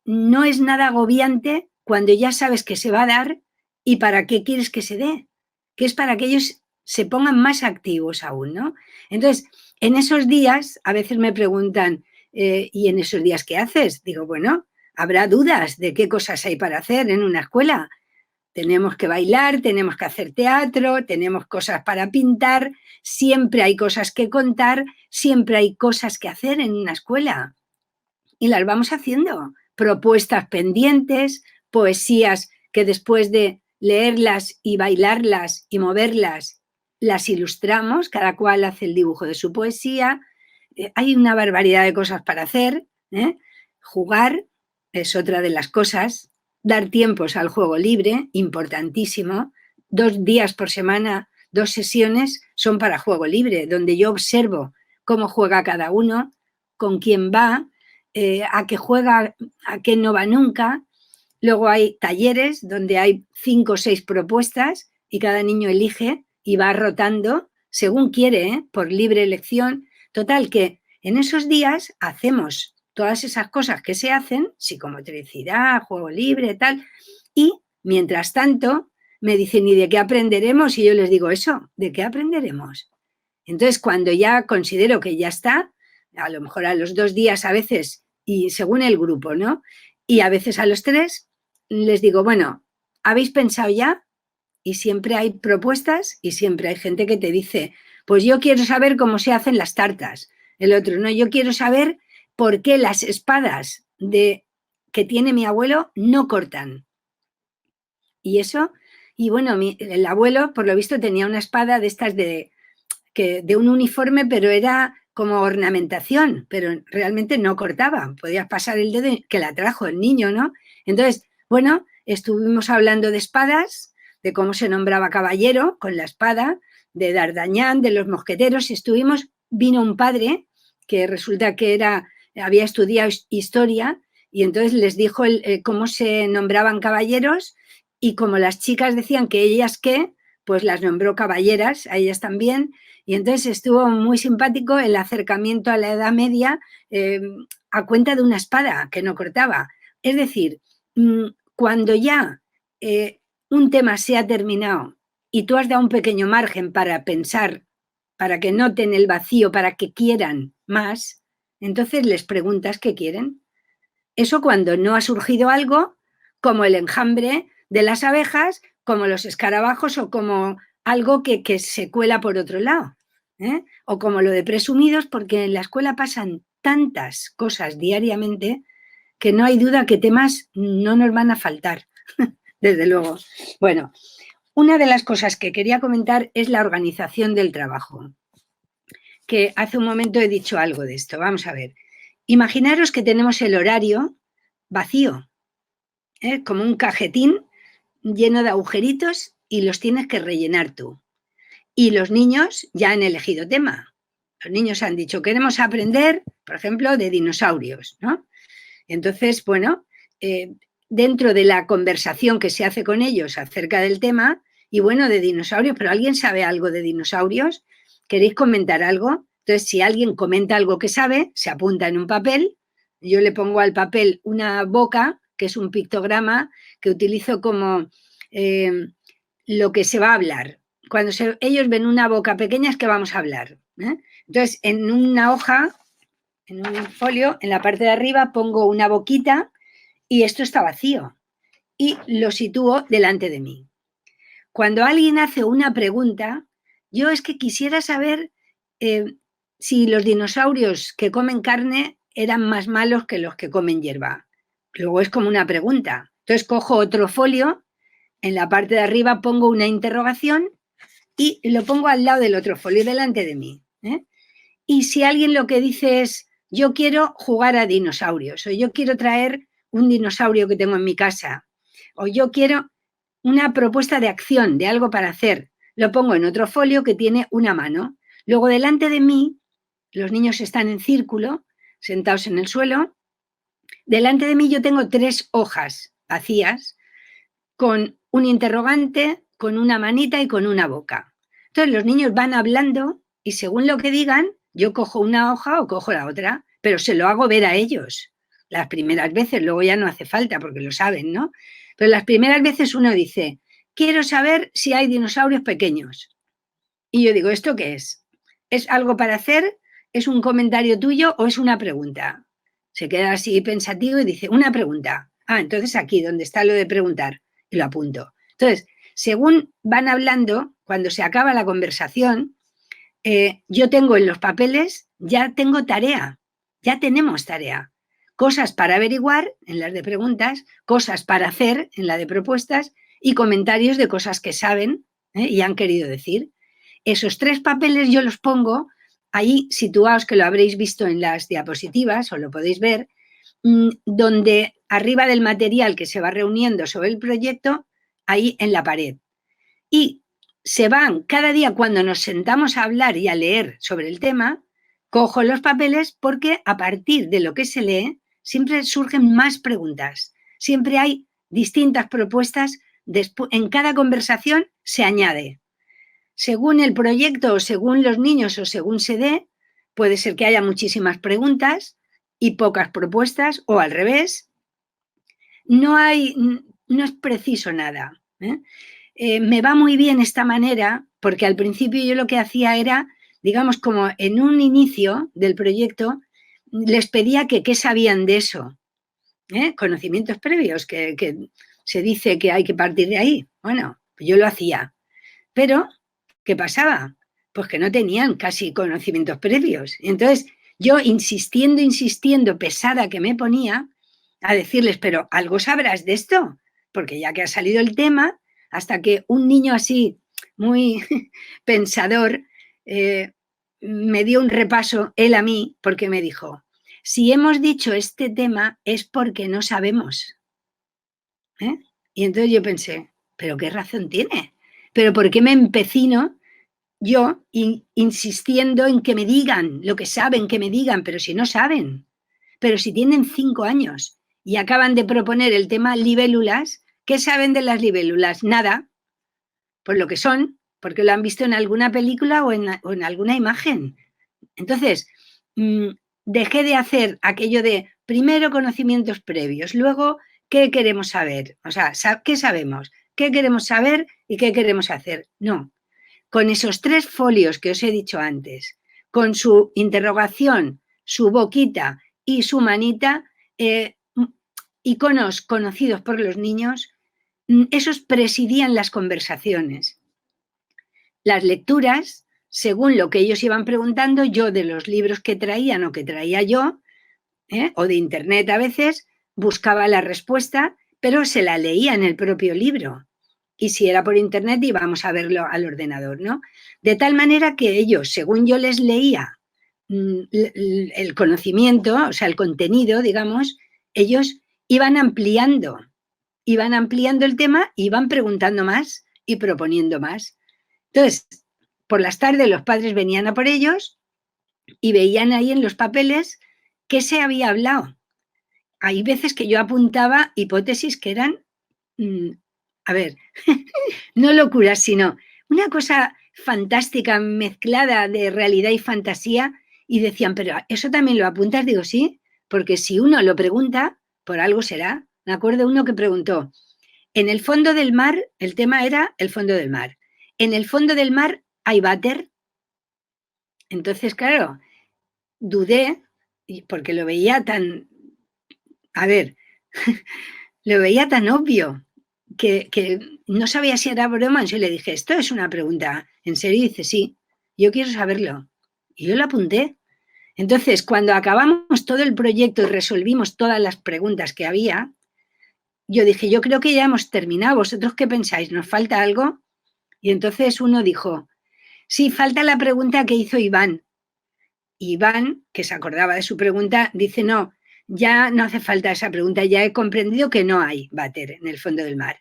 no es nada agobiante cuando ya sabes que se va a dar y para qué quieres que se dé, que es para que ellos se pongan más activos aún, ¿no? Entonces, en esos días, a veces me preguntan, ¿y en esos días qué haces? Digo, bueno, habrá dudas de qué cosas hay para hacer en una escuela. Tenemos que bailar, tenemos que hacer teatro, tenemos cosas para pintar, siempre hay cosas que contar, siempre hay cosas que hacer en una escuela. Y las vamos haciendo. Propuestas pendientes, poesías que después de leerlas y bailarlas y moverlas, las ilustramos, cada cual hace el dibujo de su poesía. Hay una barbaridad de cosas para hacer. Jugar es otra de las cosas. Dar tiempos al juego libre, importantísimo. 2 días por semana, 2 sesiones son para juego libre, donde yo observo cómo juega cada uno, con quién va, a qué juega, a qué no va nunca. Luego hay talleres donde hay 5 o 6 propuestas y cada niño elige y va rotando según quiere, por libre elección. Total, que en esos días hacemos todas esas cosas que se hacen, psicomotricidad, juego libre, tal, y mientras tanto me dicen, ¿y de qué aprenderemos? Y yo les digo, eso, ¿de qué aprenderemos? Entonces, cuando ya considero que ya está, a lo mejor a los 2 días a veces, y según el grupo, ¿no? Y a veces a los 3, les digo, bueno, ¿habéis pensado ya? Y siempre hay propuestas y siempre hay gente que te dice, pues yo quiero saber cómo se hacen las tartas. El otro, no, yo quiero saber por qué las espadas que tiene mi abuelo no cortan. Y eso, y bueno, el abuelo, por lo visto, tenía una espada de estas de un uniforme, pero era como ornamentación, pero realmente no cortaba. Podías pasar el dedo, que la trajo el niño, ¿no? Entonces, bueno, estuvimos hablando de espadas, de cómo se nombraba caballero con la espada, de D'Artagnan, de los mosqueteros. Vino un padre que resulta que había estudiado historia y entonces les dijo cómo se nombraban caballeros y como las chicas decían que ellas qué, pues las nombró caballeras, a ellas también. Y entonces estuvo muy simpático el acercamiento a la Edad Media a cuenta de una espada que no cortaba. Es decir, cuando ya un tema se ha terminado y tú has dado un pequeño margen para pensar, para que noten el vacío, para que quieran más, entonces les preguntas qué quieren. Eso cuando no ha surgido algo, como el enjambre de las abejas, como los escarabajos o como algo que se cuela por otro lado. O como lo de presumidos, porque en la escuela pasan tantas cosas diariamente que no hay duda que temas no nos van a faltar, desde luego. Bueno, una de las cosas que quería comentar es la organización del trabajo, que hace un momento he dicho algo de esto. Vamos a ver. Imaginaros que tenemos el horario vacío, como un cajetín lleno de agujeritos y los tienes que rellenar tú. Y los niños ya han elegido tema. Los niños han dicho, queremos aprender, por ejemplo, de dinosaurios, ¿no? Entonces, bueno, dentro de la conversación que se hace con ellos acerca del tema, y bueno, de dinosaurios, pero ¿alguien sabe algo de dinosaurios? ¿Queréis comentar algo? Entonces, si alguien comenta algo que sabe, se apunta en un papel, yo le pongo al papel una boca, que es un pictograma que utilizo como lo que se va a hablar. Cuando ellos ven una boca pequeña es que vamos a hablar. Entonces, en una hoja, en un folio, en la parte de arriba pongo una boquita y esto está vacío y lo sitúo delante de mí. Cuando alguien hace una pregunta, yo es que quisiera saber si los dinosaurios que comen carne eran más malos que los que comen hierba. Luego es como una pregunta. Entonces cojo otro folio en la parte de arriba pongo una interrogación y lo pongo al lado del otro folio, delante de mí. Y si alguien lo que dice es, yo quiero jugar a dinosaurios, o yo quiero traer un dinosaurio que tengo en mi casa, o yo quiero una propuesta de acción, de algo para hacer, lo pongo en otro folio que tiene una mano. Luego, delante de mí, los niños están en círculo, sentados en el suelo. Delante de mí yo tengo 3 hojas vacías con un interrogante, con una manita y con una boca. Entonces los niños van hablando y según lo que digan, yo cojo una hoja o cojo la otra, pero se lo hago ver a ellos las primeras veces, luego ya no hace falta porque lo saben, ¿no? Pero las primeras veces uno dice, quiero saber si hay dinosaurios pequeños. Y yo digo, ¿esto qué es? ¿Es algo para hacer? ¿Es un comentario tuyo o es una pregunta? Se queda así pensativo y dice, una pregunta. Ah, entonces aquí, donde está lo de preguntar, y lo apunto. Entonces, según van hablando, cuando se acaba la conversación, yo tengo en los papeles, ya tengo tarea, ya tenemos tarea. Cosas para averiguar en las de preguntas, cosas para hacer en la de propuestas y comentarios de cosas que saben y han querido decir. Esos 3 papeles yo los pongo ahí situados, que lo habréis visto en las diapositivas o lo podéis ver, donde arriba del material que se va reuniendo sobre el proyecto, ahí en la pared. Y se van cada día cuando nos sentamos a hablar y a leer sobre el tema, cojo los papeles porque a partir de lo que se lee siempre surgen más preguntas. Siempre hay distintas propuestas, en cada conversación se añade. Según el proyecto o según los niños o según se dé, puede ser que haya muchísimas preguntas y pocas propuestas o al revés. No es preciso nada. Me va muy bien esta manera porque al principio yo lo que hacía era, digamos, como en un inicio del proyecto, les pedía que qué sabían de eso. Conocimientos previos, que se dice que hay que partir de ahí. Bueno, yo lo hacía. Pero, ¿qué pasaba? Pues que no tenían casi conocimientos previos. Entonces, yo insistiendo, pesada que me ponía, a decirles, pero algo sabrás de esto, porque ya que ha salido el tema, hasta que un niño así, muy pensador, me dio un repaso, él a mí, porque me dijo, si hemos dicho este tema es porque no sabemos. Y entonces yo pensé, ¿pero qué razón tiene? ¿Pero por qué me empecino yo insistiendo en que me digan lo que saben, que me digan, pero si no saben? Pero si tienen 5 años y acaban de proponer el tema libélulas, ¿qué saben de las libélulas? Nada, pues lo que son, porque lo han visto en alguna película o en alguna imagen. Entonces, dejé de hacer aquello de primero conocimientos previos, luego qué queremos saber, o sea, qué sabemos, qué queremos saber y qué queremos hacer. No, con esos 3 folios que os he dicho antes, con su interrogación, su boquita y su manita, iconos conocidos por los niños, esos presidían las conversaciones. Las lecturas, según lo que ellos iban preguntando, yo de los libros que traían o que traía yo, o de internet a veces, buscaba la respuesta, pero se la leía en el propio libro. Y si era por internet íbamos a verlo al ordenador, ¿no? De tal manera que ellos, según yo les leía el conocimiento, o sea, el contenido, digamos, ellos iban ampliando el tema, iban preguntando más y proponiendo más. Entonces, por las tardes los padres venían a por ellos y veían ahí en los papeles qué se había hablado. Hay veces que yo apuntaba hipótesis que eran, a ver, no locuras, sino una cosa fantástica mezclada de realidad y fantasía, y decían, pero ¿eso también lo apuntas? Digo, sí, porque si uno lo pregunta, por algo será. Me acuerdo uno que preguntó, en el fondo del mar, el tema era el fondo del mar. ¿En el fondo del mar hay váter? Entonces, claro, dudé, porque lo veía tan, a ver, lo veía tan obvio que no sabía si era broma. Yo le dije, ¿esto es una pregunta en serio? Y dice, sí, yo quiero saberlo. Y yo lo apunté. Entonces, cuando acabamos todo el proyecto y resolvimos todas las preguntas que había, yo dije, yo creo que ya hemos terminado, ¿vosotros qué pensáis? ¿Nos falta algo? Y entonces uno dijo, sí, falta la pregunta que hizo Iván. Iván, que se acordaba de su pregunta, dice, no, ya no hace falta esa pregunta, ya he comprendido que no hay váter en el fondo del mar.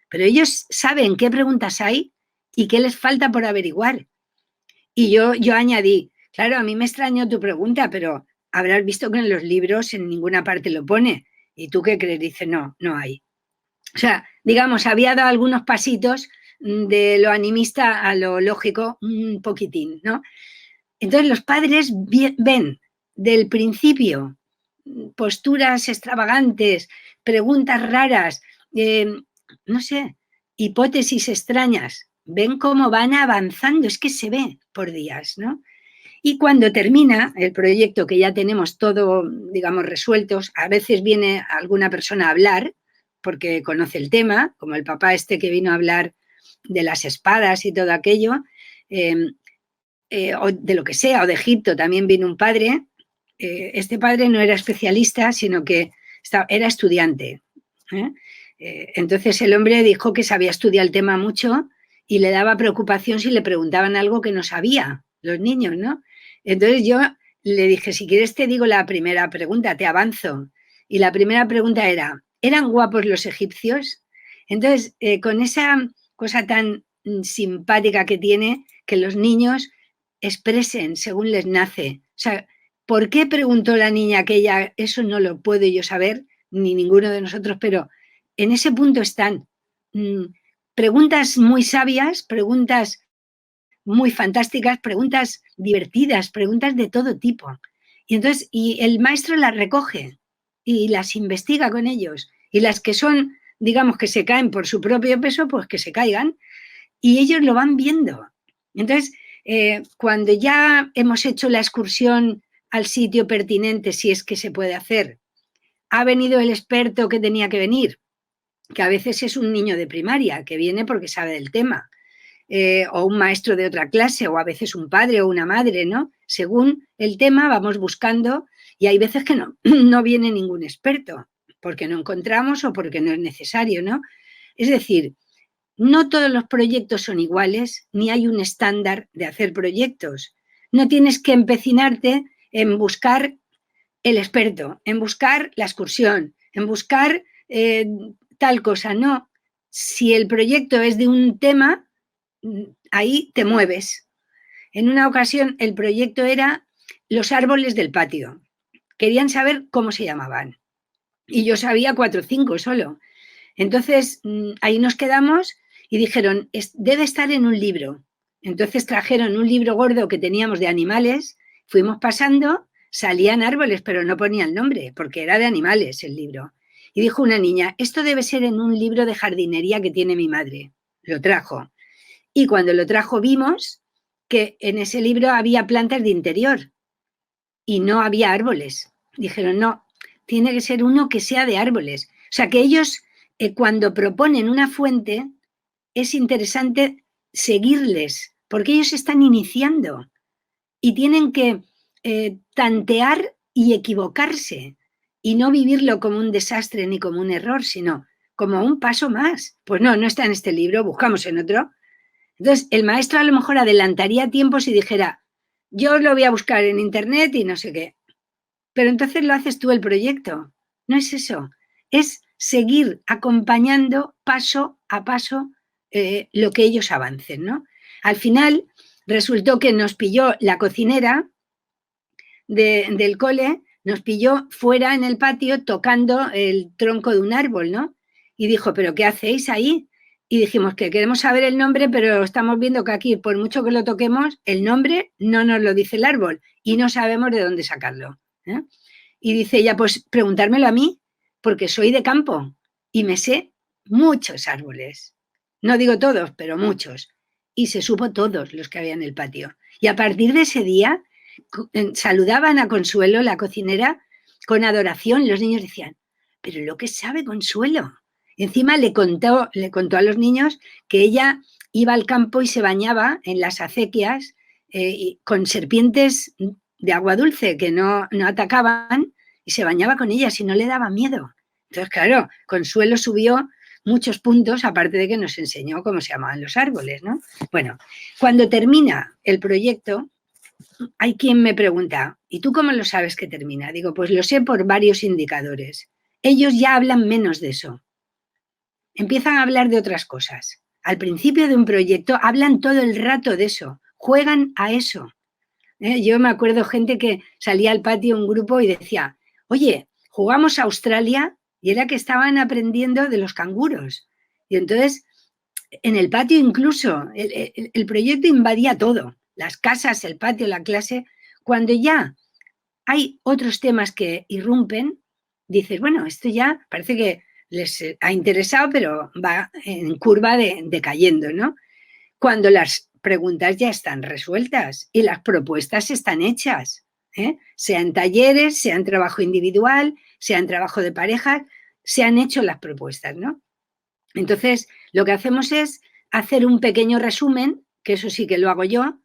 Pero ellos saben qué preguntas hay y qué les falta por averiguar. Y yo añadí, claro, a mí me extrañó tu pregunta, pero habrás visto que en los libros en ninguna parte lo pone. ¿Y tú qué crees? Dice, no, no hay. O sea, digamos, había dado algunos pasitos de lo animista a lo lógico, un poquitín, ¿no? Entonces los padres ven del principio posturas extravagantes, preguntas raras, no sé, hipótesis extrañas. Ven cómo van avanzando, es que se ve por días, ¿no? Y cuando termina el proyecto, que ya tenemos todo, digamos, resueltos, a veces viene alguna persona a hablar porque conoce el tema, como el papá este que vino a hablar de las espadas y todo aquello, o de lo que sea, o de Egipto también vino un padre. Este padre no era especialista, sino que era estudiante. Entonces el hombre dijo que sabía estudiar el tema mucho y le daba preocupación si le preguntaban algo que no sabía, los niños, ¿no? Entonces yo le dije, si quieres te digo la primera pregunta, te avanzo. Y la primera pregunta era, ¿eran guapos los egipcios? Entonces, con esa cosa tan simpática que tiene, que los niños expresen según les nace. O sea, ¿por qué preguntó la niña aquella? Eso no lo puedo yo saber, ni ninguno de nosotros, pero en ese punto están. Preguntas muy sabias, preguntas muy fantásticas, preguntas divertidas, preguntas de todo tipo. Y entonces, y el maestro las recoge y las investiga con ellos. Y las que son, digamos, que se caen por su propio peso, pues que se caigan. Y ellos lo van viendo. Entonces, cuando ya hemos hecho la excursión al sitio pertinente, si es que se puede hacer, ha venido el experto que tenía que venir, que a veces es un niño de primaria, que viene porque sabe del tema, o un maestro de otra clase, o a veces un padre o una madre, ¿no? Según el tema vamos buscando y hay veces que no, no viene ningún experto, porque no encontramos o porque no es necesario, ¿no? Es decir, no todos los proyectos son iguales, ni hay un estándar de hacer proyectos. No tienes que empecinarte en buscar el experto, en buscar la excursión, en buscar tal cosa. No, si el proyecto es de un tema, ahí te mueves. En una ocasión el proyecto era los árboles del patio. Querían saber cómo se llamaban. Y yo sabía 4 o 5 solo. Entonces, ahí nos quedamos y dijeron, debe estar en un libro. Entonces trajeron un libro gordo que teníamos de animales, fuimos pasando, salían árboles, pero no ponía el nombre, porque era de animales el libro. Y dijo una niña, esto debe ser en un libro de jardinería que tiene mi madre. Lo trajo. Y cuando lo trajo vimos que en ese libro había plantas de interior y no había árboles. Dijeron, no, tiene que ser uno que sea de árboles. O sea, que ellos cuando proponen una fuente es interesante seguirles, porque ellos están iniciando y tienen que tantear y equivocarse y no vivirlo como un desastre ni como un error, sino como un paso más. Pues no, no está en este libro, buscamos en otro. Entonces, el maestro a lo mejor adelantaría tiempos y dijera, yo lo voy a buscar en internet y no sé qué. Pero entonces lo haces tú el proyecto. No es eso. Es seguir acompañando paso a paso lo que ellos avancen, ¿no? Al final resultó que nos pilló la cocinera del cole, nos pilló fuera en el patio tocando el tronco de un árbol, ¿no? Y dijo, ¿pero qué hacéis ahí? Y dijimos que queremos saber el nombre, pero estamos viendo que aquí, por mucho que lo toquemos, el nombre no nos lo dice el árbol y no sabemos de dónde sacarlo. Y dice ella, pues preguntármelo a mí, porque soy de campo y me sé muchos árboles. No digo todos, pero muchos. Y se supo todos los que había en el patio. Y a partir de ese día saludaban a Consuelo, la cocinera, con adoración. Los niños decían, pero lo que sabe Consuelo. Y encima le contó a los niños que ella iba al campo y se bañaba en las acequias con serpientes de agua dulce que no atacaban y se bañaba con ellas y no le daba miedo. Entonces, claro, Consuelo subió muchos puntos, aparte de que nos enseñó cómo se llamaban los árboles, ¿no? Bueno, cuando termina el proyecto, hay quien me pregunta, ¿y tú cómo lo sabes que termina? Digo, pues lo sé por varios indicadores. Ellos ya hablan menos de eso. Empiezan a hablar de otras cosas. Al principio de un proyecto hablan todo el rato de eso, juegan a eso. Yo me acuerdo gente que salía al patio un grupo y decía, oye, jugamos a Australia, y era que estaban aprendiendo de los canguros. Y entonces, en el patio incluso, el proyecto invadía todo, las casas, el patio, la clase. Cuando ya hay otros temas que irrumpen, dices, bueno, esto ya parece que les ha interesado, pero va en curva de cayendo, ¿no? Cuando las preguntas ya están resueltas y las propuestas están hechas, sean talleres, sean trabajo individual, sean trabajo de pareja, se han hecho las propuestas, ¿no? Entonces, lo que hacemos es hacer un pequeño resumen, que eso sí que lo hago yo,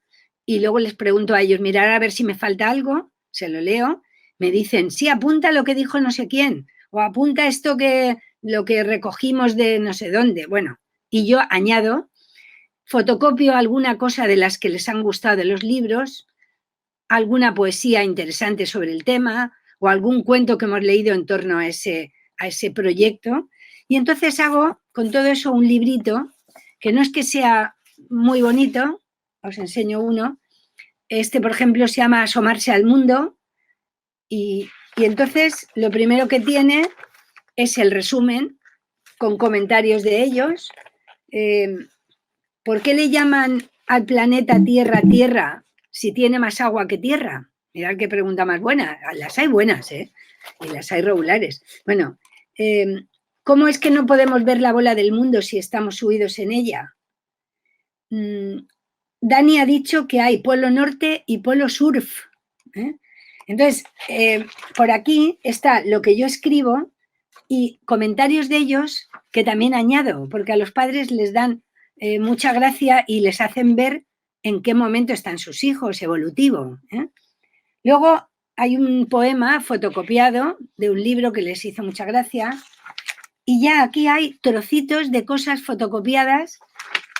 y luego les pregunto a ellos, mirar a ver si me falta algo, se lo leo, me dicen, sí, apunta lo que dijo no sé quién, o apunta esto lo que recogimos de no sé dónde, bueno, y yo añado, fotocopio alguna cosa de las que les han gustado de los libros, alguna poesía interesante sobre el tema o algún cuento que hemos leído en torno a ese proyecto. Y entonces hago con todo eso un librito que no es que sea muy bonito, os enseño uno. Este, por ejemplo, se llama Asomarse al mundo y entonces lo primero que tiene es el resumen con comentarios de ellos. ¿Por qué le llaman al planeta Tierra Tierra si tiene más agua que tierra? Mirad qué pregunta más buena. Las hay buenas, ¿eh? Y las hay regulares. Bueno, ¿cómo es que no podemos ver la bola del mundo si estamos subidos en ella? Dani ha dicho que hay polo norte y polo surf. Entonces, por aquí está lo que yo escribo y comentarios de ellos que también añado, porque a los padres les dan mucha gracia y les hacen ver en qué momento están sus hijos, evolutivo. Luego hay un poema fotocopiado de un libro que les hizo mucha gracia y ya aquí hay trocitos de cosas fotocopiadas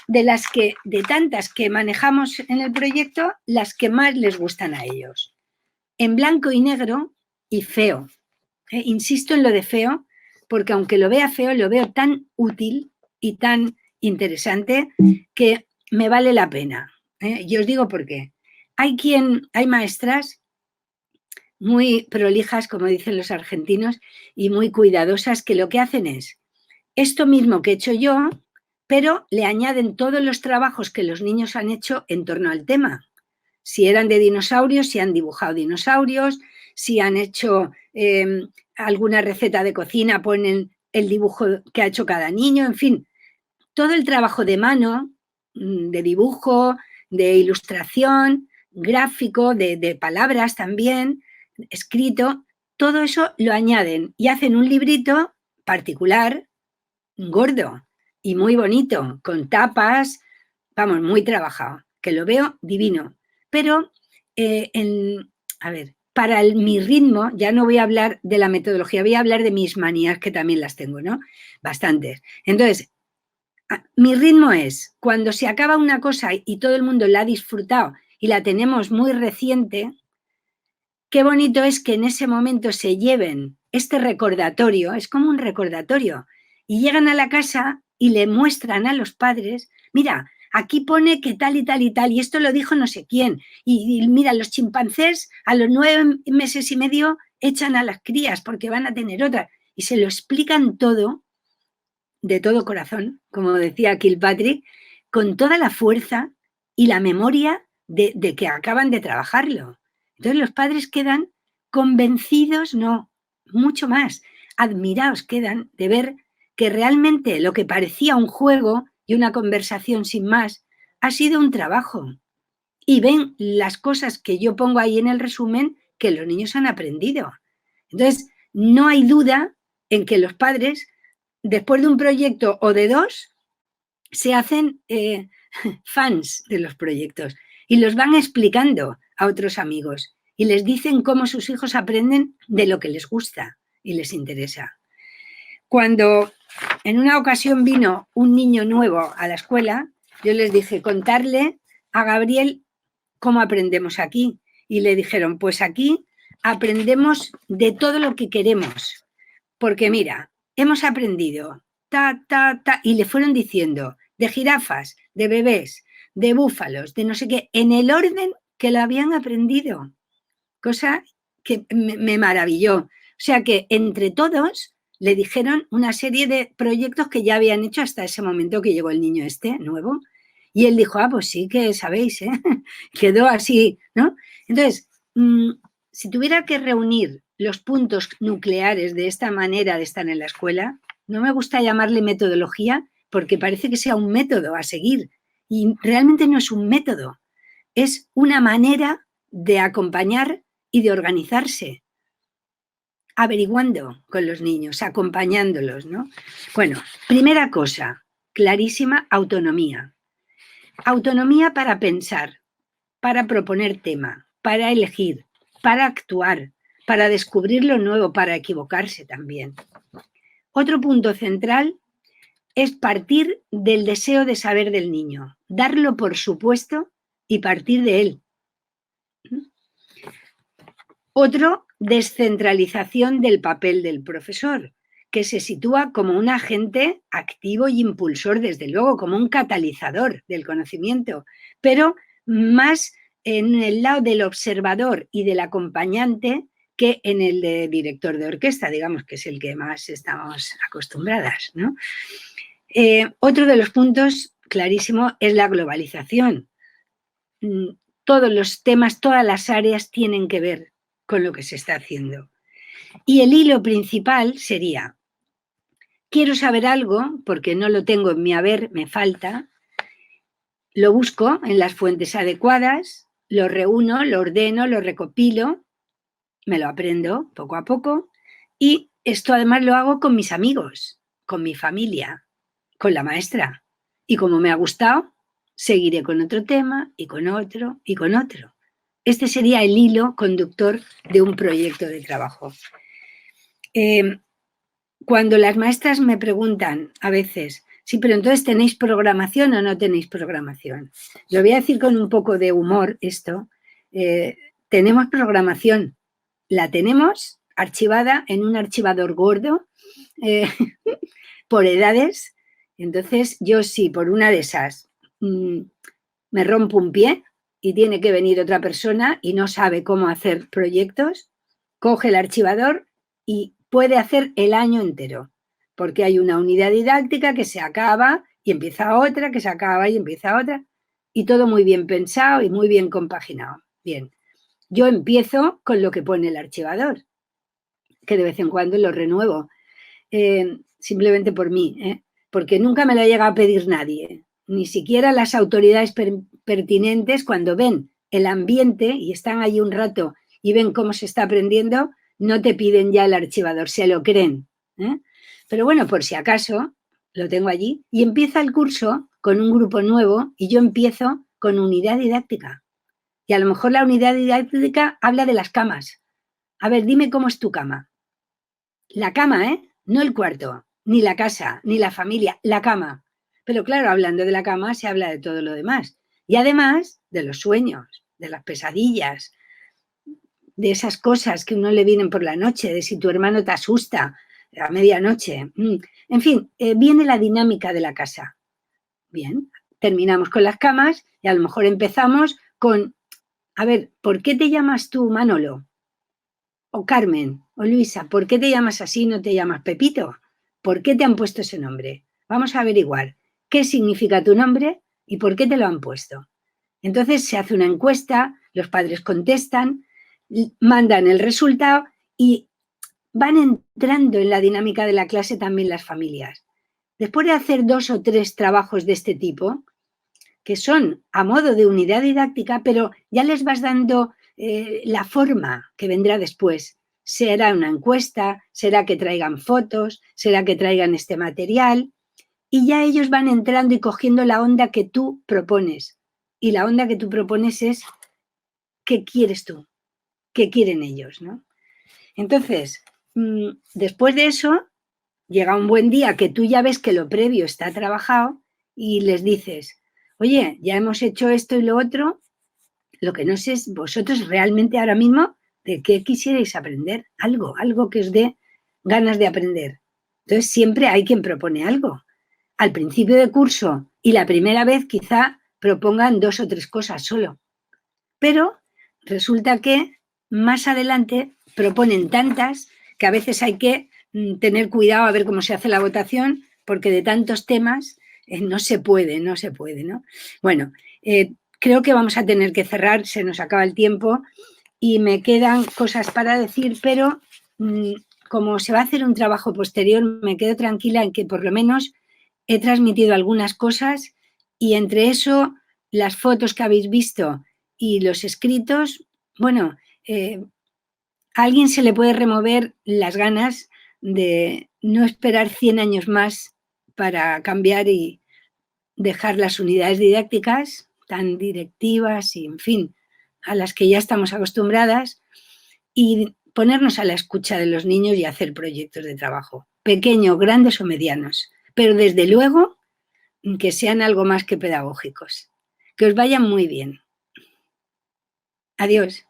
de tantas que manejamos en el proyecto, las que más les gustan a ellos. En blanco y negro y feo. Insisto en lo de feo, porque aunque lo vea feo, lo veo tan útil y tan interesante que me vale la pena. Y os digo por qué. Hay maestras muy prolijas, como dicen los argentinos, y muy cuidadosas, que lo que hacen es esto mismo que he hecho yo, pero le añaden todos los trabajos que los niños han hecho en torno al tema. Si eran de dinosaurios, si han dibujado dinosaurios, si han hecho alguna receta de cocina, ponen el dibujo que ha hecho cada niño, en fin, todo el trabajo de mano, de dibujo, de ilustración, gráfico, de palabras también, escrito, todo eso lo añaden y hacen un librito particular, gordo y muy bonito, con tapas, vamos, muy trabajado, que lo veo divino. Pero, a ver, para mi ritmo, ya no voy a hablar de la metodología, voy a hablar de mis manías, que también las tengo, ¿no? Bastantes. Entonces, mi ritmo es, cuando se acaba una cosa y todo el mundo la ha disfrutado y la tenemos muy reciente, qué bonito es que en ese momento se lleven este recordatorio, es como un recordatorio, y llegan a la casa y le muestran a los padres, mira, aquí pone que tal y tal y tal, y esto lo dijo no sé quién, y mira, los chimpancés a los 9 meses y medio echan a las crías porque van a tener otras, y se lo explican todo, de todo corazón, como decía Kilpatrick, con toda la fuerza y la memoria de que acaban de trabajarlo. Entonces los padres quedan convencidos, no, mucho más, admirados quedan de ver que realmente lo que parecía un juego y una conversación sin más ha sido un trabajo. Y ven las cosas que yo pongo ahí en el resumen que los niños han aprendido. Entonces, no hay duda en que los padres, después de un proyecto o de dos, se hacen fans de los proyectos y los van explicando a otros amigos y les dicen cómo sus hijos aprenden de lo que les gusta y les interesa. Cuando en una ocasión vino un niño nuevo a la escuela, yo les dije, contarle a Gabriel cómo aprendemos aquí. Y le dijeron, pues aquí aprendemos de todo lo que queremos. Porque mira, hemos aprendido, y le fueron diciendo de jirafas, de bebés, de búfalos, de no sé qué, en el orden que lo habían aprendido. Cosa que me maravilló. O sea que entre todos le dijeron una serie de proyectos que ya habían hecho hasta ese momento que llegó el niño este nuevo. Y él dijo, pues sí que sabéis, ¿eh? Quedó así, ¿no? Entonces, si tuviera que reunir los puntos nucleares de esta manera de estar en la escuela, no me gusta llamarle metodología porque parece que sea un método a seguir. Y realmente no es un método, es una manera de acompañar y de organizarse, averiguando con los niños, acompañándolos, ¿no? Bueno, primera cosa, clarísima, autonomía. Autonomía para pensar, para proponer tema, para elegir, para actuar, para descubrir lo nuevo, para equivocarse también. Otro punto central es partir del deseo de saber del niño, darlo por supuesto y partir de él. Otro, descentralización del papel del profesor, que se sitúa como un agente activo y impulsor, desde luego, como un catalizador del conocimiento, pero más en el lado del observador y del acompañante que en el de director de orquesta, digamos, que es el que más estamos acostumbradas, ¿no? Otro de los puntos clarísimo es la globalización. Todos los temas, todas las áreas tienen que ver con lo que se está haciendo. Y el hilo principal sería, quiero saber algo porque no lo tengo en mi haber, me falta, lo busco en las fuentes adecuadas, lo reúno, lo ordeno, lo recopilo, me lo aprendo poco a poco y esto además lo hago con mis amigos, con mi familia, con la maestra. Y como me ha gustado, seguiré con otro tema y con otro y con otro. Este sería el hilo conductor de un proyecto de trabajo. Cuando las maestras me preguntan a veces, sí, pero entonces ¿tenéis programación o no tenéis programación? Lo voy a decir con un poco de humor esto. Tenemos programación. La tenemos archivada en un archivador gordo por edades. Entonces, yo sí, por una de esas me rompo un pie y tiene que venir otra persona y no sabe cómo hacer proyectos, coge el archivador y puede hacer el año entero, porque hay una unidad didáctica que se acaba y empieza otra, que se acaba y empieza otra, y todo muy bien pensado y muy bien compaginado. Bien, yo empiezo con lo que pone el archivador, que de vez en cuando lo renuevo, simplemente por mí, porque nunca me lo llega a pedir nadie, ni siquiera las autoridades pertinentes cuando ven el ambiente y están ahí un rato y ven cómo se está aprendiendo, no te piden ya el archivador, se lo creen. Pero bueno, por si acaso, lo tengo allí y empieza el curso con un grupo nuevo y yo empiezo con unidad didáctica. Y a lo mejor la unidad didáctica habla de las camas. A ver, dime cómo es tu cama. La cama, no el cuarto, ni la casa, ni la familia, la cama. Pero claro, hablando de la cama se habla de todo lo demás. Y además de los sueños, de las pesadillas, de esas cosas que uno le vienen por la noche, de si tu hermano te asusta a medianoche. En fin, viene la dinámica de la casa. Bien, terminamos con las camas y a lo mejor empezamos con, a ver, ¿por qué te llamas tú Manolo? O Carmen, o Luisa, ¿por qué te llamas así y no te llamas Pepito? ¿Por qué te han puesto ese nombre? Vamos a averiguar qué significa tu nombre y por qué te lo han puesto. Entonces se hace una encuesta, los padres contestan, mandan el resultado y van entrando en la dinámica de la clase también las familias. Después de hacer 2 o 3 trabajos de este tipo, que son a modo de unidad didáctica, pero ya les vas dando la forma que vendrá después. Será una encuesta, será que traigan fotos, será que traigan este material y ya ellos van entrando y cogiendo la onda que tú propones. Y la onda que tú propones es ¿qué quieres tú? ¿Qué quieren ellos? ¿No? Entonces, después de eso, llega un buen día que tú ya ves que lo previo está trabajado y les dices, oye, ya hemos hecho esto y lo otro, lo que no sé es vosotros realmente ahora mismo de qué quisierais aprender, algo que os dé ganas de aprender. Entonces siempre hay quien propone algo. Al principio de curso y la primera vez quizá propongan 2 o 3 cosas solo, pero resulta que más adelante proponen tantas que a veces hay que tener cuidado a ver cómo se hace la votación, porque de tantos temas no se puede, ¿no? Bueno, creo que vamos a tener que cerrar, se nos acaba el tiempo y me quedan cosas para decir, pero como se va a hacer un trabajo posterior, me quedo tranquila en que por lo menos he transmitido algunas cosas y entre eso, las fotos que habéis visto y los escritos, bueno, a alguien se le puede remover las ganas de no esperar 100 años más para cambiar y dejar las unidades didácticas tan directivas y, en fin, a las que ya estamos acostumbradas y ponernos a la escucha de los niños y hacer proyectos de trabajo, pequeños, grandes o medianos, pero desde luego que sean algo más que pedagógicos. Que os vayan muy bien. Adiós.